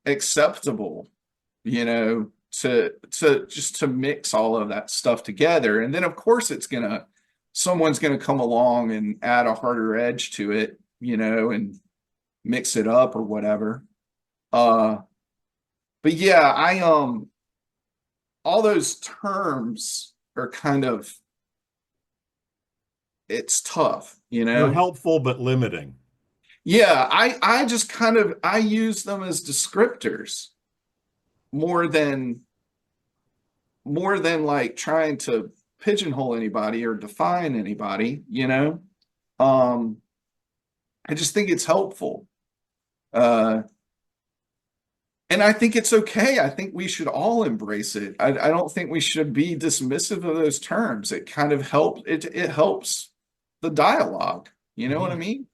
acceptable, to mix all of that stuff together. And then of course someone's gonna come along and add a harder edge to it, and mix it up or whatever. But yeah, all those terms are kind of, it's tough, They're helpful but limiting. Yeah, I just kind of I use them as descriptors more than like trying to pigeonhole anybody or define anybody. Um I just think it's helpful. Uh, and I think it's okay. I think we should all embrace it. I don't think we should be dismissive of those terms. It kind of it helps the dialogue. You know what I Mhm. mean?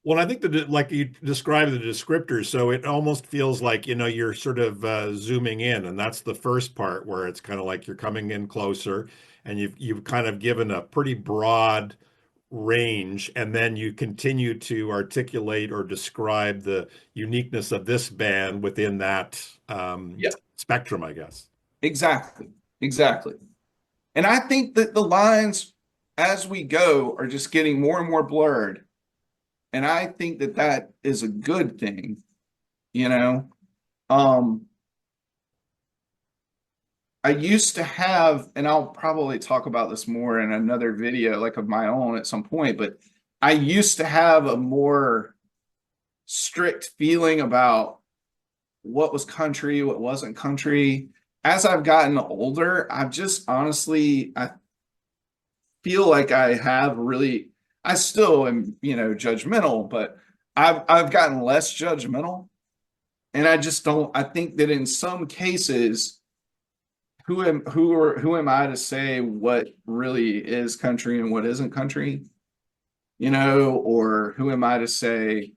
Well, I think that like you describe the descriptors, so it almost feels like, you're sort of zooming in, and that's the first part where it's kind of like you're coming in closer, and you've kind of given a pretty broad range, and then you continue to articulate or describe the uniqueness of this band within that Yeah, spectrum, I guess. exactly. Exactly. And I think that the lines as we go are just getting more and more blurred. And I think that that is a good thing, you know? Um, I used to have, and I'll probably talk about this more in another video, like of my own at some point, but I used to have a more strict feeling about what was country, what wasn't country. As I've gotten older, I've just honestly, I feel like I have really, I still am, judgmental, but I've gotten less judgmental. And I just don't, I think that in some cases, who am I to say what really is country and what isn't country, or who am I to say?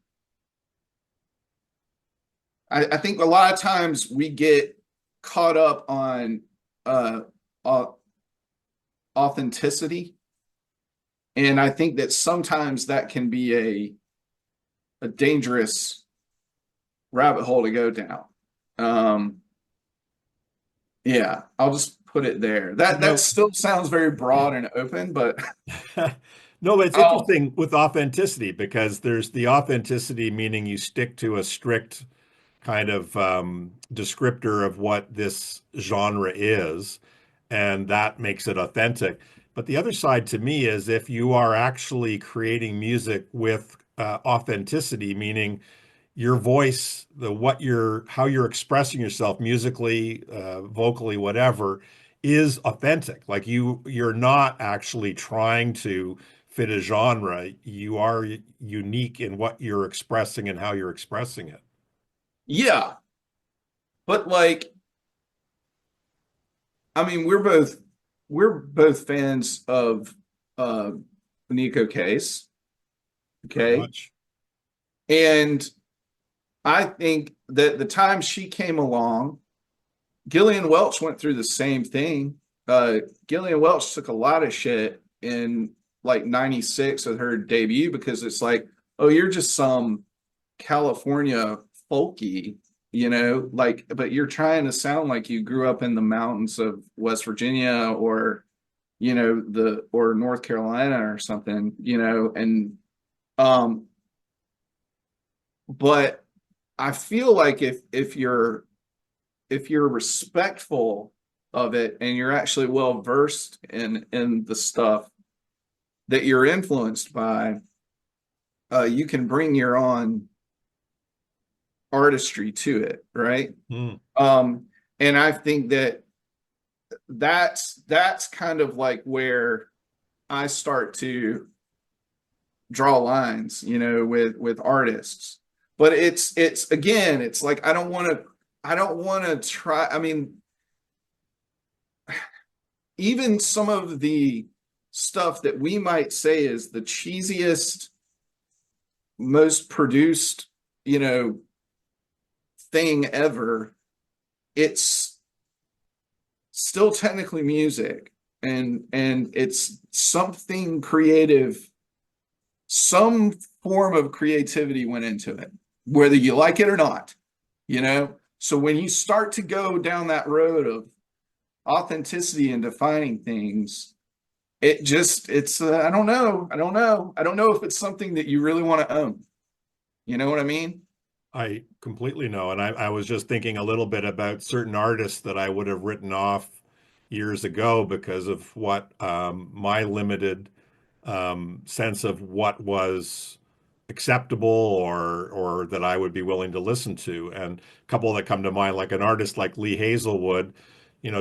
I think a lot of times we get caught up on uh, authenticity, and I think that sometimes that can be a dangerous rabbit hole to go down. Um, yeah, I'll just put it there. That No, still sounds very broad and open, but no, but it's I'll interesting with authenticity because there's the authenticity meaning you stick to a strict kind of descriptor of what this genre is, and that makes it authentic. But the other side to me is if you are actually creating music with authenticity, meaning your voice, how you're expressing yourself musically, vocally, whatever, is authentic. Like you're not actually trying to fit a genre. You are unique in what you're expressing and how you're expressing it. yeah, but like I mean, we're both fans of uh Nico Case, Very okay? much. And I think that the time she came along, Gillian Welch went through the same thing. Gillian Welch took a lot of shit in like 96 with her debut because it's like, oh, you're just some California folky, like, but you're trying to sound like you grew up in the mountains of West Virginia or, or North Carolina or something, and, um, but I feel like if you're respectful of it and you're actually well versed in the stuff that you're influenced by, you can bring your own artistry to it, right? Hmm. Um, and I think that that's kind of like where I start to draw lines, with artists. But it's again, it's like I don't want to try. I mean, even some of the stuff that we might say is the cheesiest, most produced, you know, thing ever, it's still technically music and it's something creative, some form of creativity went into it, whether you like it or not. So when you start to go down that road of authenticity and defining things, I don't know if it's something that you really want to own. You know what I mean? I completely know. And I was just thinking a little bit about certain artists that I would have written off years ago because of what my limited sense of what was acceptable or that I would be willing to listen to. And a couple that come to mind, like an artist like Lee Hazelwood,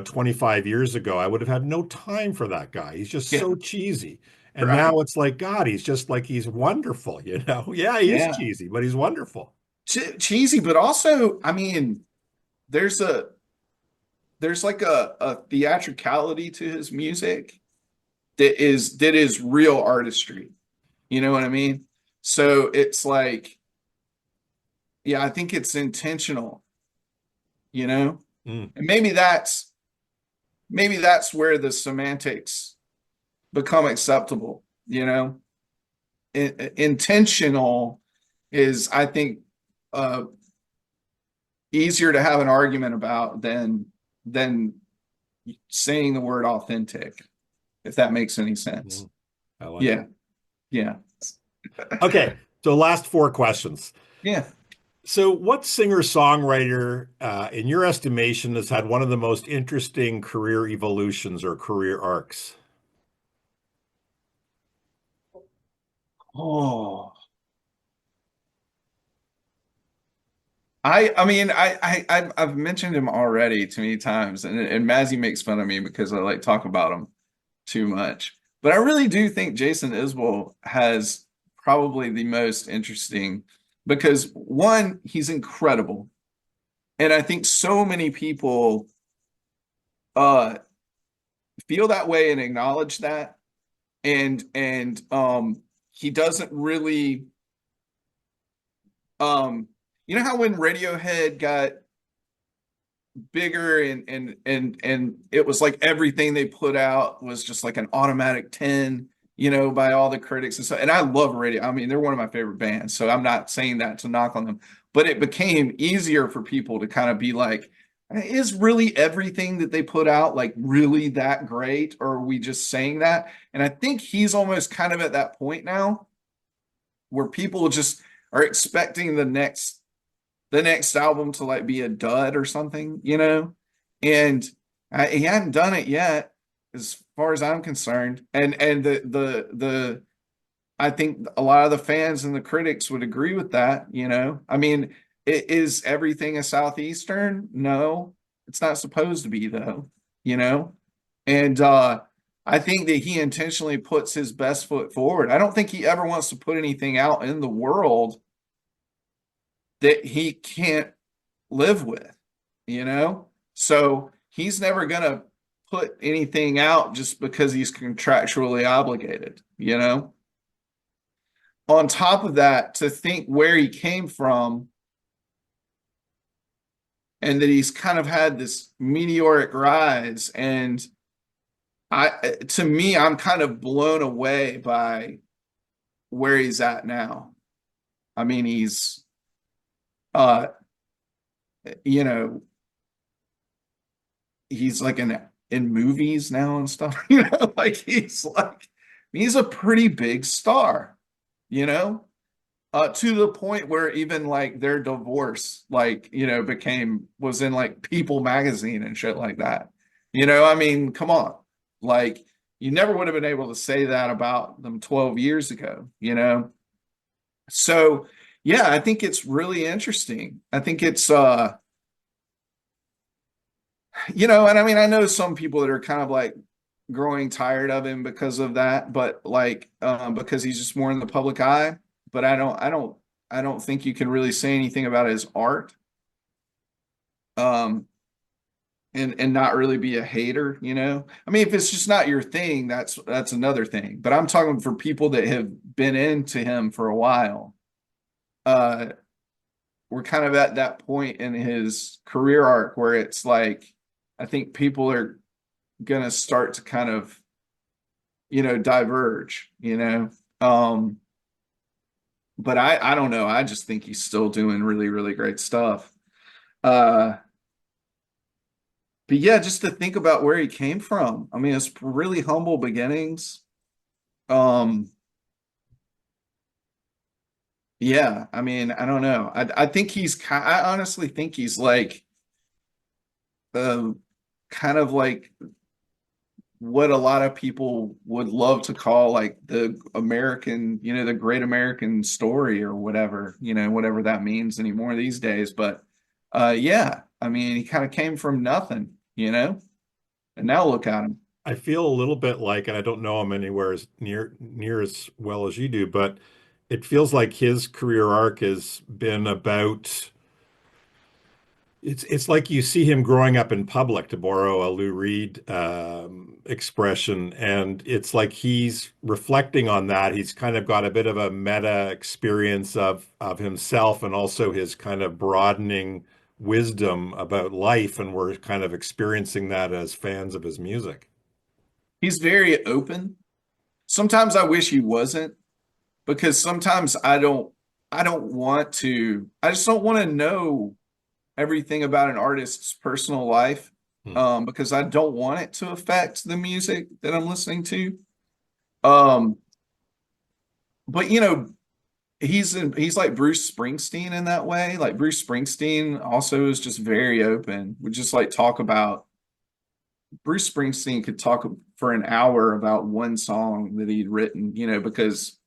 25 years ago, I would have had no time for that guy. He's just Yeah. so cheesy. And Right. now it's like, God, he's just like, he's wonderful, you know? Yeah, he is Yeah. cheesy, but he's wonderful. Cheesy, but also, I mean, there's a there's like a theatricality to his music that is real artistry. You know what I mean? So it's like, yeah, I think it's intentional, you know? Mm, And maybe that's where the semantics become acceptable, you know? Intentional is, I think, uh easier to have an argument about than saying the word authentic, if that makes any sense. mm, I like it. Yeah, yeah, Okay, so last four questions. yeah. So, what singer-songwriter, in your estimation, has had one of the most interesting career evolutions or career arcs? Oh, I mean, I've mentioned him already too many times, and Mazzy makes fun of me because I like talk about him too much. But I really do think Jason Isbell has probably the most interesting because one, he's incredible, and I think so many people uh feel that way and acknowledge that, and he doesn't really um you know how when Radiohead got bigger and it was like everything they put out was just like an automatic 10, by all the critics and stuff. And I love Radio. I mean, they're one of my favorite bands, so I'm not saying that to knock on them, but it became easier for people to kind of be like, is really everything that they put out like really that great, or are we just saying that? And I think he's almost kind of at that point now where people just are expecting the next album to like be a dud or something, and he hadn't done it yet, as far as I'm concerned. And the I think a lot of the fans and the critics would agree with that. I mean, is everything a Southeastern? No, it's not supposed to be though. You know, and I think that he intentionally puts his best foot forward. I don't think he ever wants to put anything out in the world that he can't live with, you know? So he's never going to put anything out just because he's contractually obligated, you know? On top of that, to think where he came from and that he's kind of had this meteoric rise. And to me, I'm kind of blown away by where he's at now. I mean, uh, you know, he's like in movies now and stuff, like he's a pretty big star, you know, to the point where even like their divorce, like, was in like People magazine and shit like that. I mean, come on. Like, you never would have been able to say that about them 12 years ago. So yeah, I think it's really interesting. I think it's and I mean, I know some people that are kind of like growing tired of him because of that, but like, because he's just more in the public eye. But I don't think you can really say anything about his art, um, and not really be a hater. I mean, if it's just not your thing, that's another thing. But I'm talking for people that have been into him for a while. Uh, we're kind of at that point in his career arc where it's like, I think people are gonna start to kind of, diverge. But I don't know. I just think he's still doing really, really great stuff. Uh, but yeah, just to think about where he came from. I mean, it's really humble beginnings. Um, yeah, I mean, I don't know. I think I honestly think he's like, um, kind of like what a lot of people would love to call like the American, the great American story or whatever that means anymore these days. But yeah, I mean, he kind of came from nothing, and now look at him. I feel a little bit like, and I don't know him anywhere as near as well as you do, but it feels like his career arc has been about. It's like you see him growing up in public, to borrow a Lou Reed expression, and it's like he's reflecting on that. He's kind of got a bit of a meta experience of himself and also his kind of broadening wisdom about life, and we're kind of experiencing that as fans of his music. He's very open. Sometimes I wish he wasn't, because sometimes I don't want to, I just don't want to know everything about an artist's personal life, Hmm. because I don't want it to affect the music that I'm listening to. Um, but he's like Bruce Springsteen in that way. Like Bruce Springsteen also is just very open. We just like talk about Bruce Springsteen could talk for an hour about one song that he'd written, because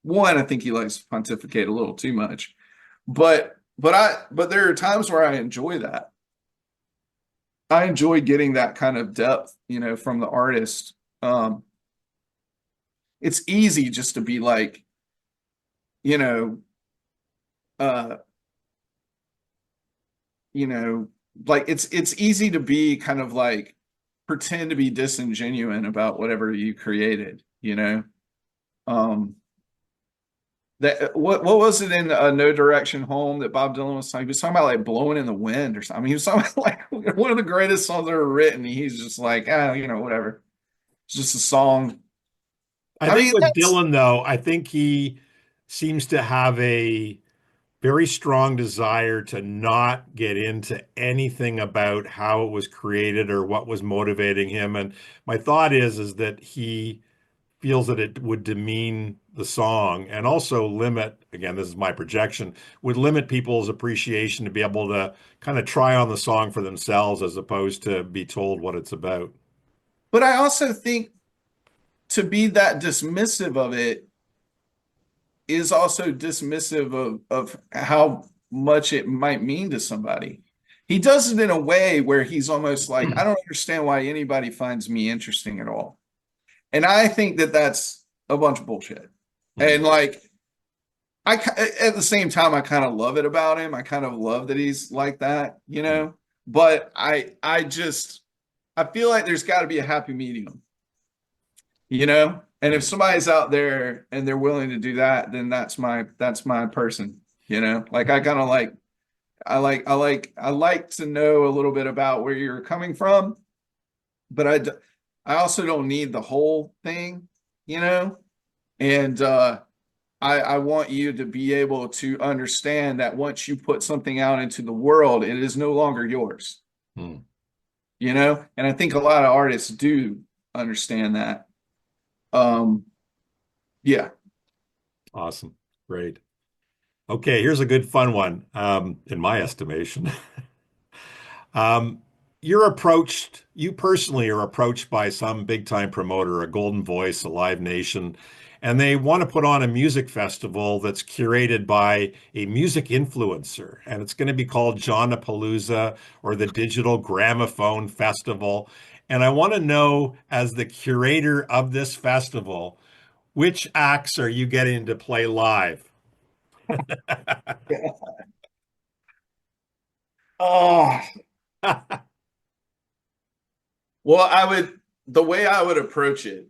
one, I think he likes to pontificate a little too much. But there are times where I enjoy that. I enjoy getting that kind of depth, from the artist. Um, it's easy just to be like, you know, uh, you know, like it's easy to be kind of like pretend to be disingenuous about whatever you created. Um, that what was it in No Direction Home that Bob Dylan was talking? He was talking about like blowing in the wind or something. I mean, he was talking about like one of the greatest songs ever written. He's just like, whatever. It's just a song. I I think mean, with that's Dylan, though, I think he seems to have a very strong desire to not get into anything about how it was created or what was motivating him. And my thought is that he feels that it would demean the song and also limit, again, this is my projection, would limit people's appreciation to be able to kind of try on the song for themselves as opposed to be told what it's about. but I also think to be that dismissive of it is also dismissive of how much it might mean to somebody. He does it in a way where he's almost like, I don't understand why anybody finds me interesting at all. And I think that that's a bunch of bullshit. Hmm. And like, at the same time, I kind of love it about him. I kind of love that he's like that. But I feel like there's got to be a happy medium. And if Hmm. somebody's out there and they're willing to do that, then that's my person. Like I kind of like I like to know a little bit about where you're coming from, but I also don't need the whole thing. And I want you to be able to understand that once you put something out into the world, it is no longer yours. And I think a lot of artists do understand that. Um, yeah. Awesome. Great. Okay, here's a good fun one, in my estimation. Um, you personally are approached by some big time promoter, a Golden Voice, a Live Nation, and they want to put on a music festival that's curated by a music influencer. And it's going to be called Johnapalooza or the Digital Gramophone Festival. And I want to know, as the curator of this festival, which acts are you getting to play live? Oh, well, the way I would approach it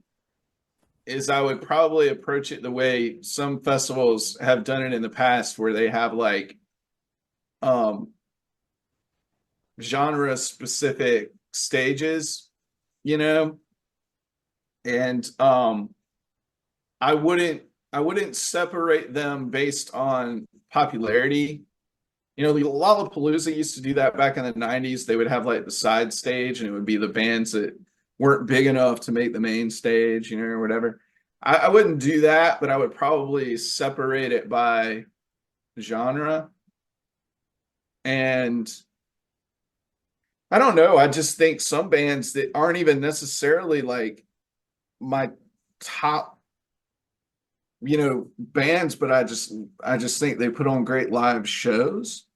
is I would probably approach it the way some festivals have done it in the past, where they have like um genre specific stages, you know, and I wouldn't I wouldn't separate them based on popularity. Lollapalooza used to do that back in the 90s. They would have like the side stage, and it would be the bands that weren't big enough to make the main stage, or whatever. I wouldn't do that, but I would probably separate it by genre. And I don't know. I just think some bands that aren't even necessarily like my top bands, but I just think they put on great live shows.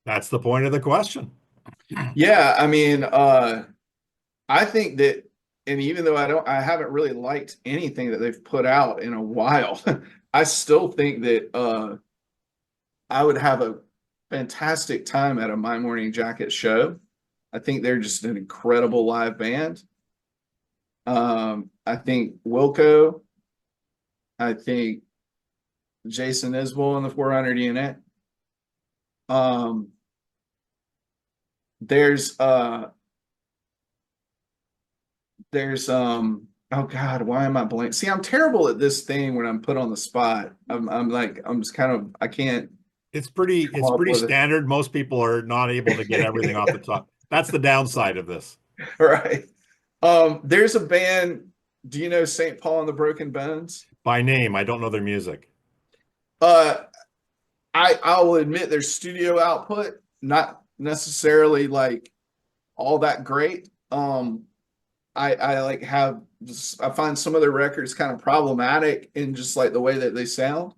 That's the point of the question. Yeah, I mean, I think that and even though I haven't really liked anything that they've put out in a while, I still think that I would have a fantastic time at a My Morning Jacket show. I think they're just an incredible live band. I think Wilco, I think Jason Isbell in the 400 unit. There's oh God, why am I blank? See, I'm terrible at this thing when I'm put on the spot. I'm like, I'm just kind of, I can't It's come up pretty with standard. Most people are not able to get everything off the it. top. That's the downside of this. Right. There's a band, do you know St. Paul and the Broken Bones? By name, I don't know their music. Uh, I will admit their studio output, not necessarily like all that great. I like have just, I find some of their records kind of problematic in just like the way that they sound.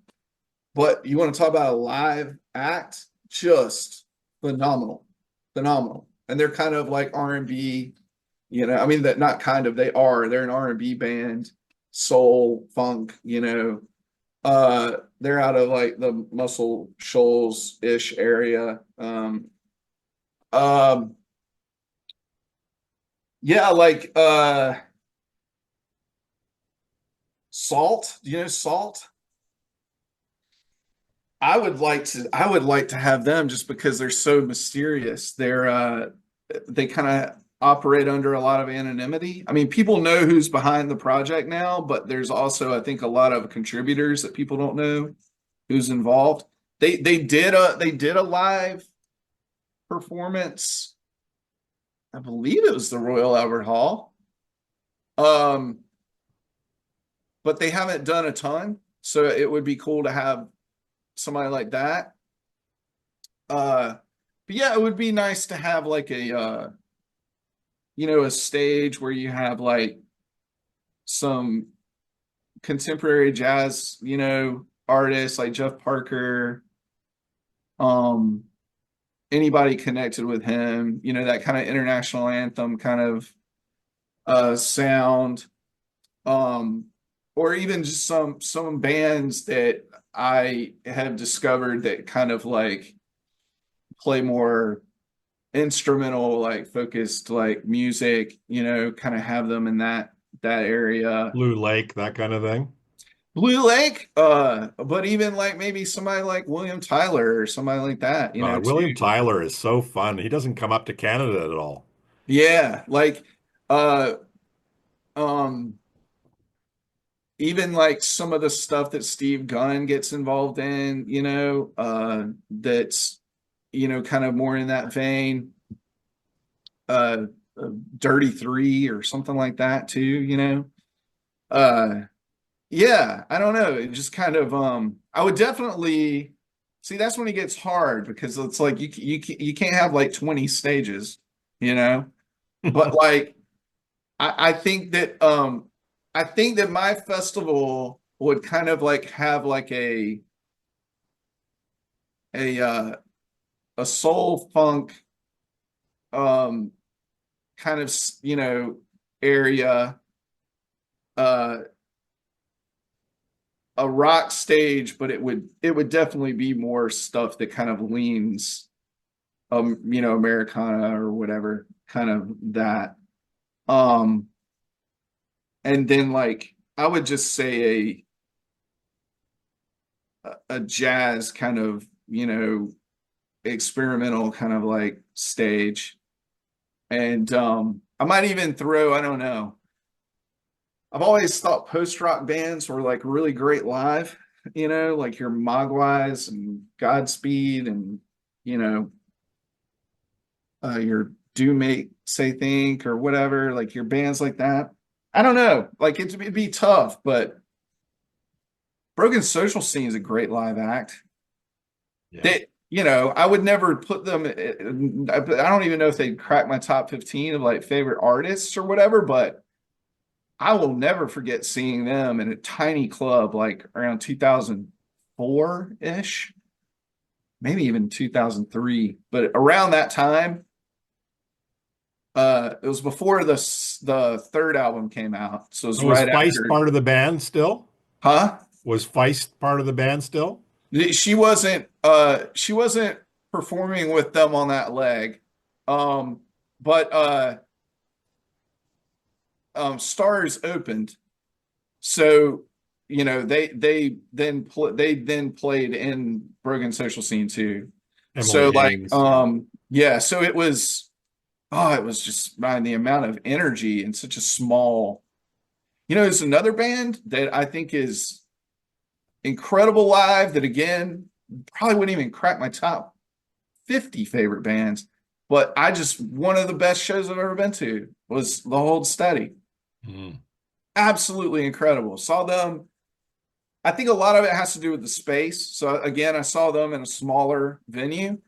But you want to talk about a live act, just phenomenal, phenomenal. And they're kind of like R&B, I mean that not kind of, they're an R&B band, soul, funk, they're out of like the Muscle Shoals-ish area. Um yeah, like Salt. Do you know Salt? I would like to have them just because they're so mysterious. They kind of operate under a lot of anonymity. I mean, people know who's behind the project now, but there's also, I think, a lot of contributors that people don't know who's involved. They did a live performance. I believe it was the Royal Albert Hall. Um, but they haven't done a ton, so it would be cool to have somebody like that. But yeah, it would be nice to have like a stage where you have like some contemporary jazz, artists like Jeff Parker, um, anybody connected with him, that kind of international anthem kind of sound. Um, or even just some bands that I have discovered that kind of like play more instrumental, like focused like music, kind of have them in that area. Blue Lake, that kind of thing. Blue Lake, but even like maybe somebody like William Tyler or somebody like that, too. William Tyler is so fun. He doesn't come up to Canada at all. Yeah, like uh um even like some of the stuff that Steve Gunn gets involved in, that's kind of more in that vein. Uh, Dirty Three or something like that too, Yeah, I don't know. It just kind of I would definitely see that's when it gets hard because it's like you can't have like 20 stages, you know. But like I think that my festival would kind of like have like a a soul funk um kind of area, uh a rock stage, but it would definitely be more stuff that kind of leans Americana or whatever, kind of that. Um and then like I would just say a jazz kind of, experimental kind of like stage. And I might even throw, I don't know. I've always thought post-rock bands were like really great live, like your Mogwais and Godspeed and you know, your Do Make Say Think or whatever, like your bands like that. I don't know. Like it'd be tough, but Broken Social Scene is a great live act. Yeah. That I would never put them. I don't even know if they'd crack my top 15 of like favorite artists or whatever, but I will never forget seeing them in a tiny club like around 2004 ish, maybe even 2003, but around that time, It was before the third album came out, so it was Oh, was right Feist after. part of the band still? Huh? Was Feist part of the band still? She wasn't performing with them on that leg. But Stars opened. So, they then played in Broken Social Scene too. Emily So like Haynes. yeah, so it was just, man, the amount of energy in such a small. There's another band that I think is incredible live that, again, probably wouldn't even crack my top 50 favorite bands, but one of the best shows I've ever been to was The Hold Steady. Mm. Absolutely incredible. Saw them. I think a lot of it has to do with the space. So again, I saw them in a smaller venue.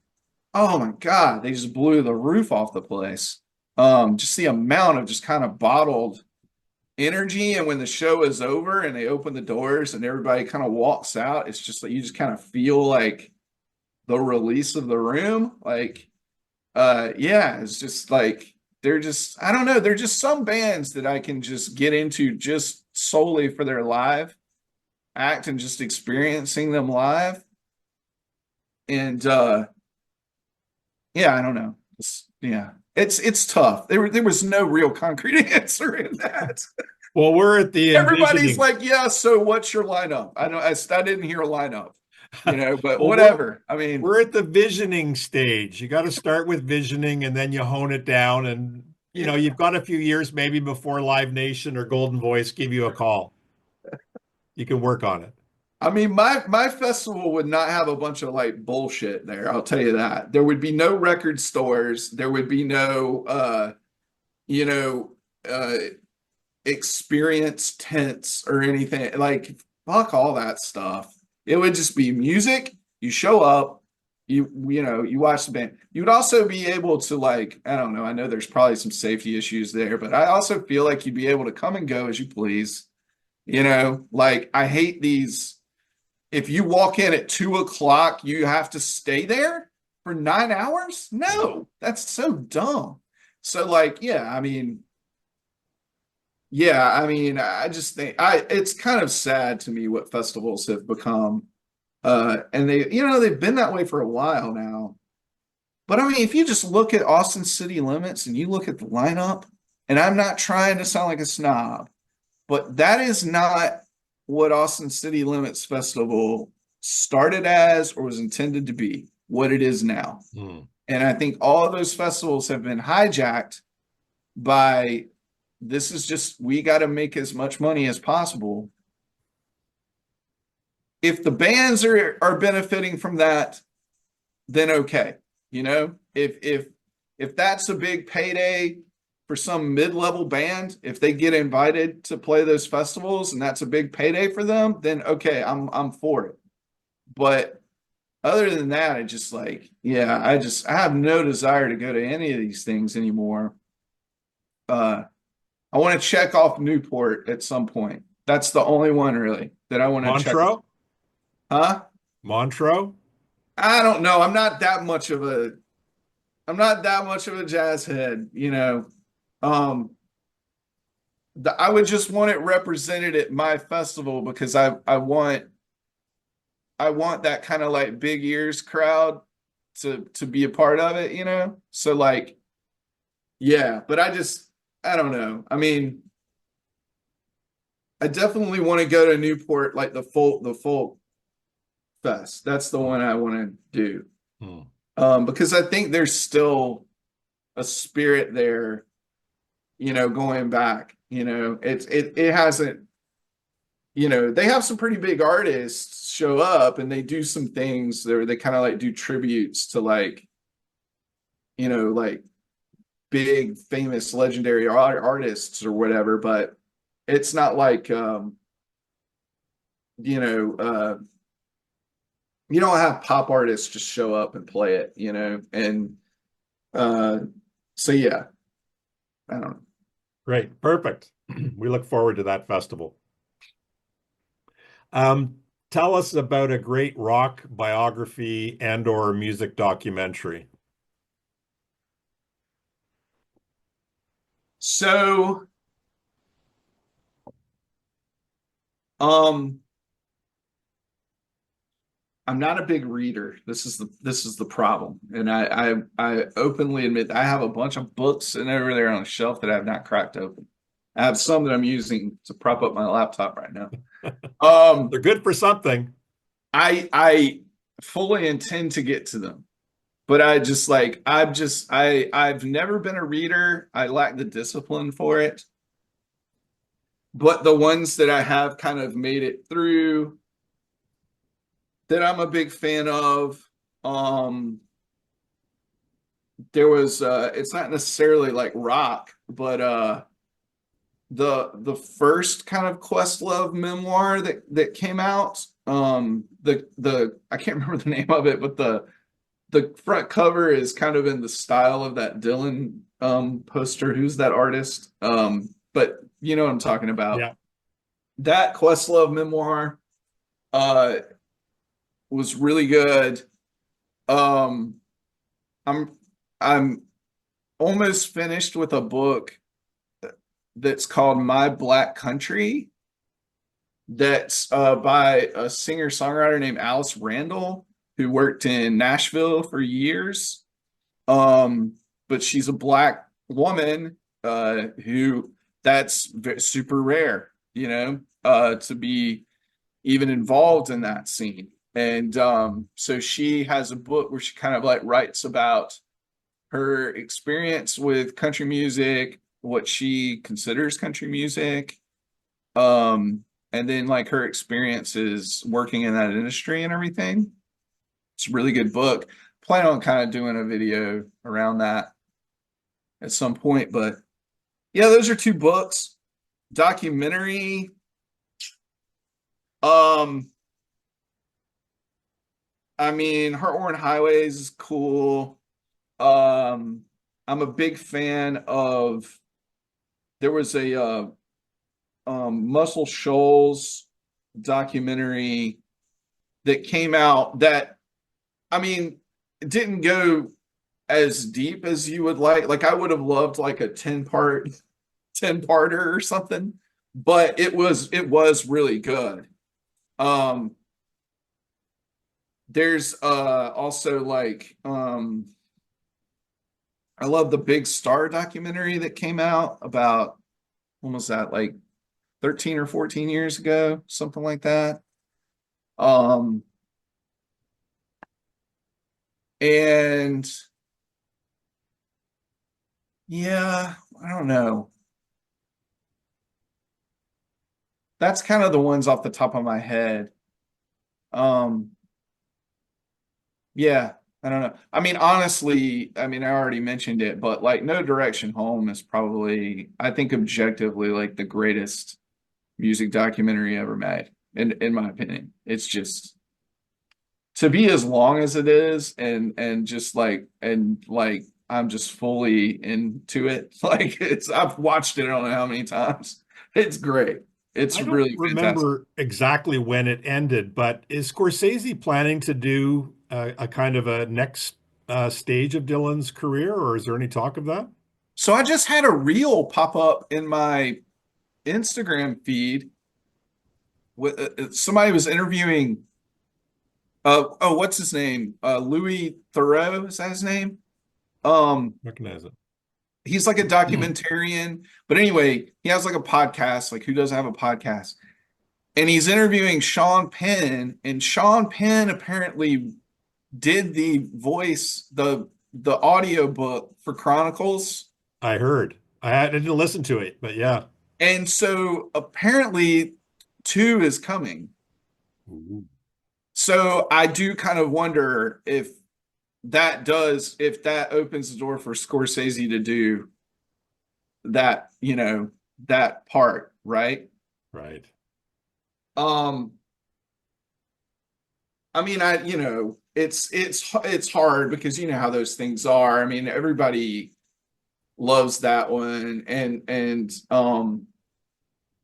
Oh my God, they just blew the roof off the place. Just the amount of just kind of bottled energy. And when the show is over and they open the doors and everybody kind of walks out, it's just like you just kind of feel like the release of the room. Like, yeah, it's just like they're just, I don't know, they're just some bands that I can just get into just solely for their live act and just experiencing them live. And yeah, I don't know. Yeah. It's tough. There was no real concrete answer in that. Well, we're at the Everybody's envisioning. like, yeah, so what's your lineup? I didn't hear a lineup, but Well, we're whatever. I mean, we're at the visioning stage. You got to start with visioning and then you hone it down. And yeah. you've got a few years maybe before Live Nation or Golden Voice give you a call. You can work on it. I mean, my festival would not have a bunch of like bullshit there. I'll tell you that. There would be no record stores. There would be no you know, uh experience tents or anything. Like, fuck all that stuff. It would just be music. You show up, you watch the band. You would also be able to, like, I don't know, I know there's probably some safety issues there, but I also feel like you'd be able to come and go as you please. Like, I hate these. If you walk in at 2 o'clock, you have to stay there for 9 hours. No, that's so dumb. So like, yeah, I mean, I just think it's kind of sad to me what festivals have become. And they've been that way for a while now. But I mean, if you just look at Austin City Limits and you look at the lineup, and I'm not trying to sound like a snob, but that is not what Austin City Limits Festival started as or was intended to be, what it is now. Hmm. And I think all of those festivals have been hijacked by, this is just, we got to make as much money as possible. If the bands are benefiting from that, then okay. If that's a big payday for some mid-level band, if they get invited to play those festivals and that's a big payday for them, then okay, I'm for it. But other than that, I just like, yeah, I have no desire to go to any of these things anymore. I want to check off Newport at some point. That's the only one really that I want to check. Montreux? Huh? Montreux? I don't know. I'm not that much of a jazz head. Um, I would just want it represented at my festival because I want that kind of like big ears crowd to be a part of it. So like, yeah, but I don't know. I mean, I definitely want to go to Newport, like the folk fest. That's the one I want to do. Hmm. Because I think there's still a spirit there, going back. It hasn't, they have some pretty big artists show up and they do some things there. They kind of like do tributes to like big famous legendary artists or whatever, but it's not like you know, you don't have pop artists just show up and play it. And uh, so yeah, I don't know. Great. Perfect. We look forward to that festival. Tell us about a great rock biography and or music documentary. So, um, I'm not a big reader. This is the problem, and I openly admit I have a bunch of books sitting over there on a shelf that I have not cracked open. I have some that I'm using to prop up my laptop right now. Um, They're good for something. I fully intend to get to them, but I've never been a reader. I lack the discipline for it. But the ones that I have kind of made it through that I'm a big fan of, um, there was it's not necessarily like rock, but the first kind of Questlove memoir that came out, the I can't remember the name of it, but the front cover is kind of in the style of that Dylan poster. Who's that artist? But you know what I'm talking about. Yeah. That Questlove memoir uh was really good. Um I'm I'm almost finished with a book that's called My Black Country, that's by a singer-songwriter named Alice Randall, who worked in Nashville for years. But she's a black woman who that's super rare, to be even involved in that scene. And so she has a book where she kind of like writes about her experience with country music, what she considers country music, and then like her experiences working in that industry and everything. It's a really good book. Plan on kind of doing a video around that at some point, but yeah, those are two books. Documentary. Um, I mean, Heartworn Highways is cool. I'm a big fan of. There was a Muscle Shoals documentary that came out that, I mean, it didn't go as deep as you would like. Like I would have loved like a 10-parter or something, but it was really good. Um, there's also like I love the Big Star documentary that came out about, when was that, like 13 or 14 years ago, something like that. Um, and yeah, I don't know. That's kind of the ones off the top of my head. Um, yeah, I don't know. I mean, honestly, I mean, I already mentioned it, but like No Direction Home is probably, I think objectively, like the greatest music documentary ever made, in my opinion. It's just to be as long as it is, and just like I'm just fully into it. Like I've watched it I don't know how many times. It's great. It's I don't really fantastic. remember exactly when it ended, but is Scorsese planning to do a kind of a next stage of Dylan's career, or is there any talk of that? So I just had a reel pop up in my Instagram feed with somebody was interviewing what's his name? Louis Theroux, is that his name? Um Recognize it. he's like a documentarian, but anyway, he has like a podcast. Like, who doesn't have a podcast? And he's interviewing Sean Penn, and Sean Penn apparently did the voice, the audio book for Chronicles. I heard. I didn't listen to it, but yeah. And so apparently two is coming. Ooh. So I do kind of wonder if that opens the door for Scorsese to do that, that part, right? Right. Um, I mean, it's hard because you know how those things are. I mean, everybody loves that one, and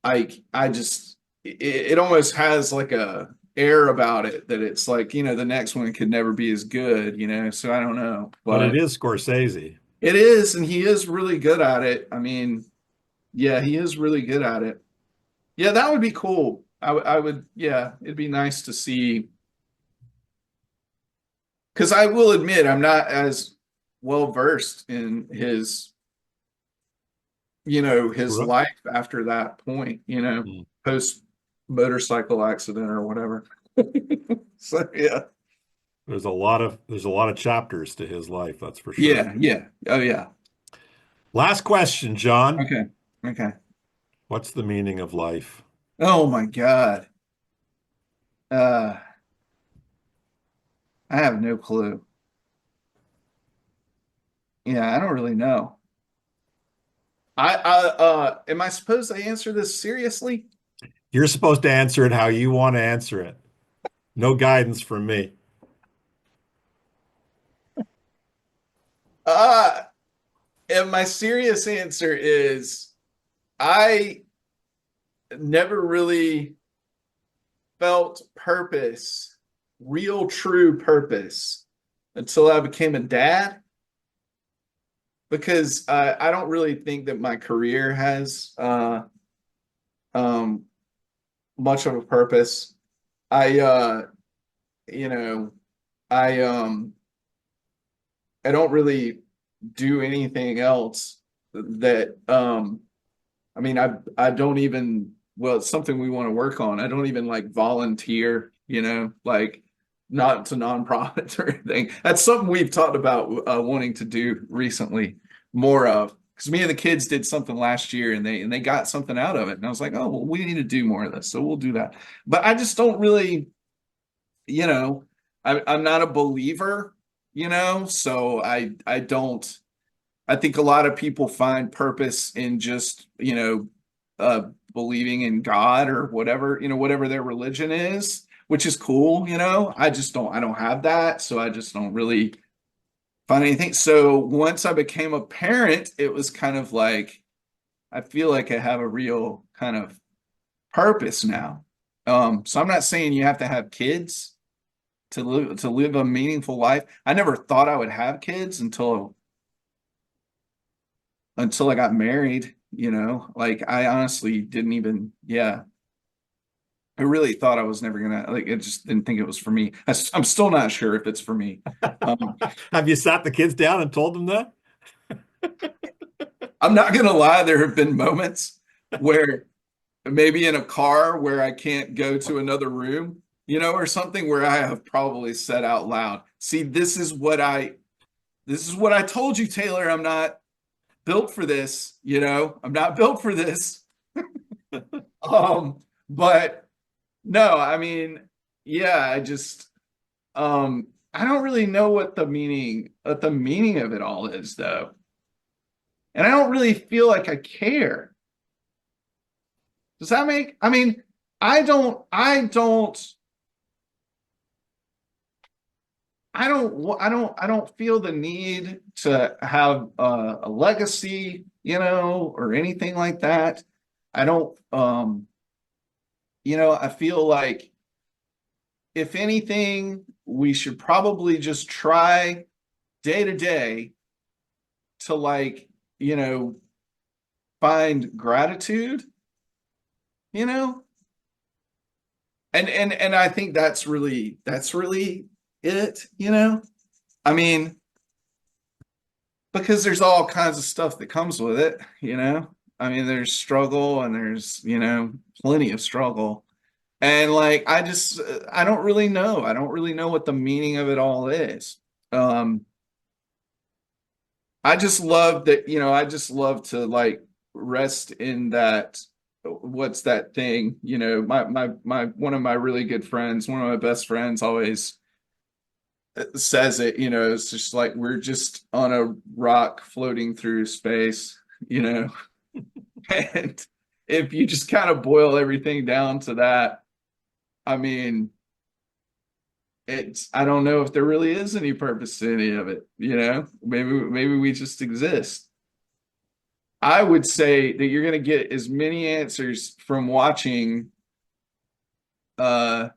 I just it almost has like a air about it that it's like, the next one could never be as good, so I don't know, But it but is Scorsese. it is, and he is really good at it. I mean, Yeah, he is really good at it. Yeah, that would be cool. I would, yeah, it'd be nice to see. Because I will admit, I'm not as well versed in his, his Brooke? life after that point, Mm. post motorcycle accident or whatever. So yeah, There's a lot of chapters to his life, that's for sure. yeah, yeah. Oh yeah. Last question, John. Okay. Okay. What's the meaning of life? Oh my God. Uh, I have no clue. Yeah, I don't really know. Am I supposed to answer this seriously? You're supposed to answer it how you want to answer it. No guidance from me. Uh, and my serious answer is I never really felt purpose, real true purpose, until I became a dad, because I don't really think that my career has um, much of a purpose. I you know, I I don't really do anything else that I mean, I don't even, well, it's something we want to work on. I don't even like volunteer, like not to nonprofits or anything. That's something we've talked about wanting to do recently, more of. Because me and the kids did something last year and they got something out of it. And I was like, oh, well, we need to do more of this. So we'll do that. But I just don't really, you know, I'm not a believer, so I don't. I think a lot of people find purpose in just, believing in God or whatever, whatever their religion is, which is cool. I don't have that. So I just don't really find anything. So once I became a parent, it was kind of like, I feel like I have a real kind of purpose now. So I'm not saying you have to have kids to live a meaningful life. I never thought I would have kids until I got married, like I honestly didn't even, yeah, I really thought I was never gonna, like, I just didn't think it was for me. I'm still not sure if it's for me. Um, Have you sat the kids down and told them that? I'm not gonna lie, there have been moments where maybe in a car where I can't go to another room, or something where I have probably said out loud, see, this is what I told you, Taylor. I'm not built for this, I'm not built for this. But no, I mean, yeah, I don't really know what the meaning of it all is though. And I don't really feel like I care. Does that make, I mean, I don't feel the need to have a legacy, or anything like that. I don't, I feel like if anything, we should probably just try day to day to, like, find gratitude, you know? And I think that's really it. I mean, because there's all kinds of stuff that comes with it. I mean, there's struggle and there's, plenty of struggle. And like I don't really know. I don't really know what the meaning of it all is. Um I just love that, I just love to like rest in that, what's that thing? My one of my really good friends, one of my best friends always says it, it's just like we're just on a rock floating through space, you know. And if you just kind of boil everything down to that, I mean, I don't know if there really is any purpose to any of it. Maybe we just exist. I would say that you're going to get as many answers from watching uh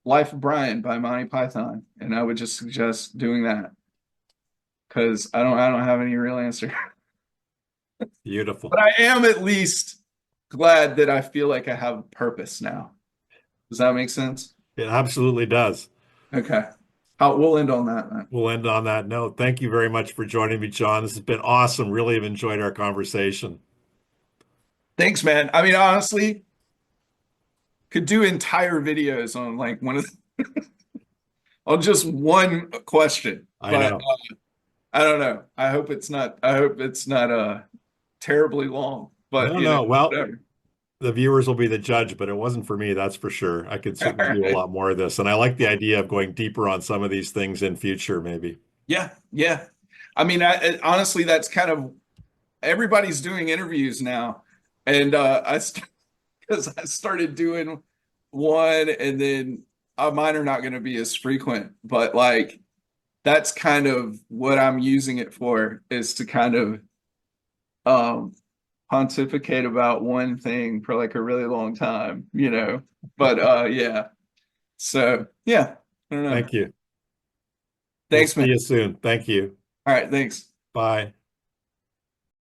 Life of Brian by Monty Python, and I would just suggest doing that because I don't have any real answer. Beautiful. But I am at least glad that I feel like I have a purpose now. Does that make sense? It absolutely does. Okay. We'll end on that, man. We'll end on that note. Thank you very much for joining me, John. This has been awesome. Really have enjoyed our conversation. Thanks, man. I mean, honestly, could do entire videos on like on just one question, I but know. I don't know. I hope it's not terribly long, but No, no. Well, whatever. the viewers will be the judge, but it wasn't for me, that's for sure. I could All certainly do a right. lot more of this. And I like the idea of going deeper on some of these things in future, maybe. Yeah, yeah. I mean, honestly, that's kind of everybody's doing interviews now, and because I started doing one, and then mine are not going to be as frequent, but like that's kind of what I'm using it for, is to kind of um pontificate about one thing for like a really long time, But yeah. So yeah, I don't know. Thank you. We'll Thanks, see man. you soon. Thank you. All right, thanks. Bye.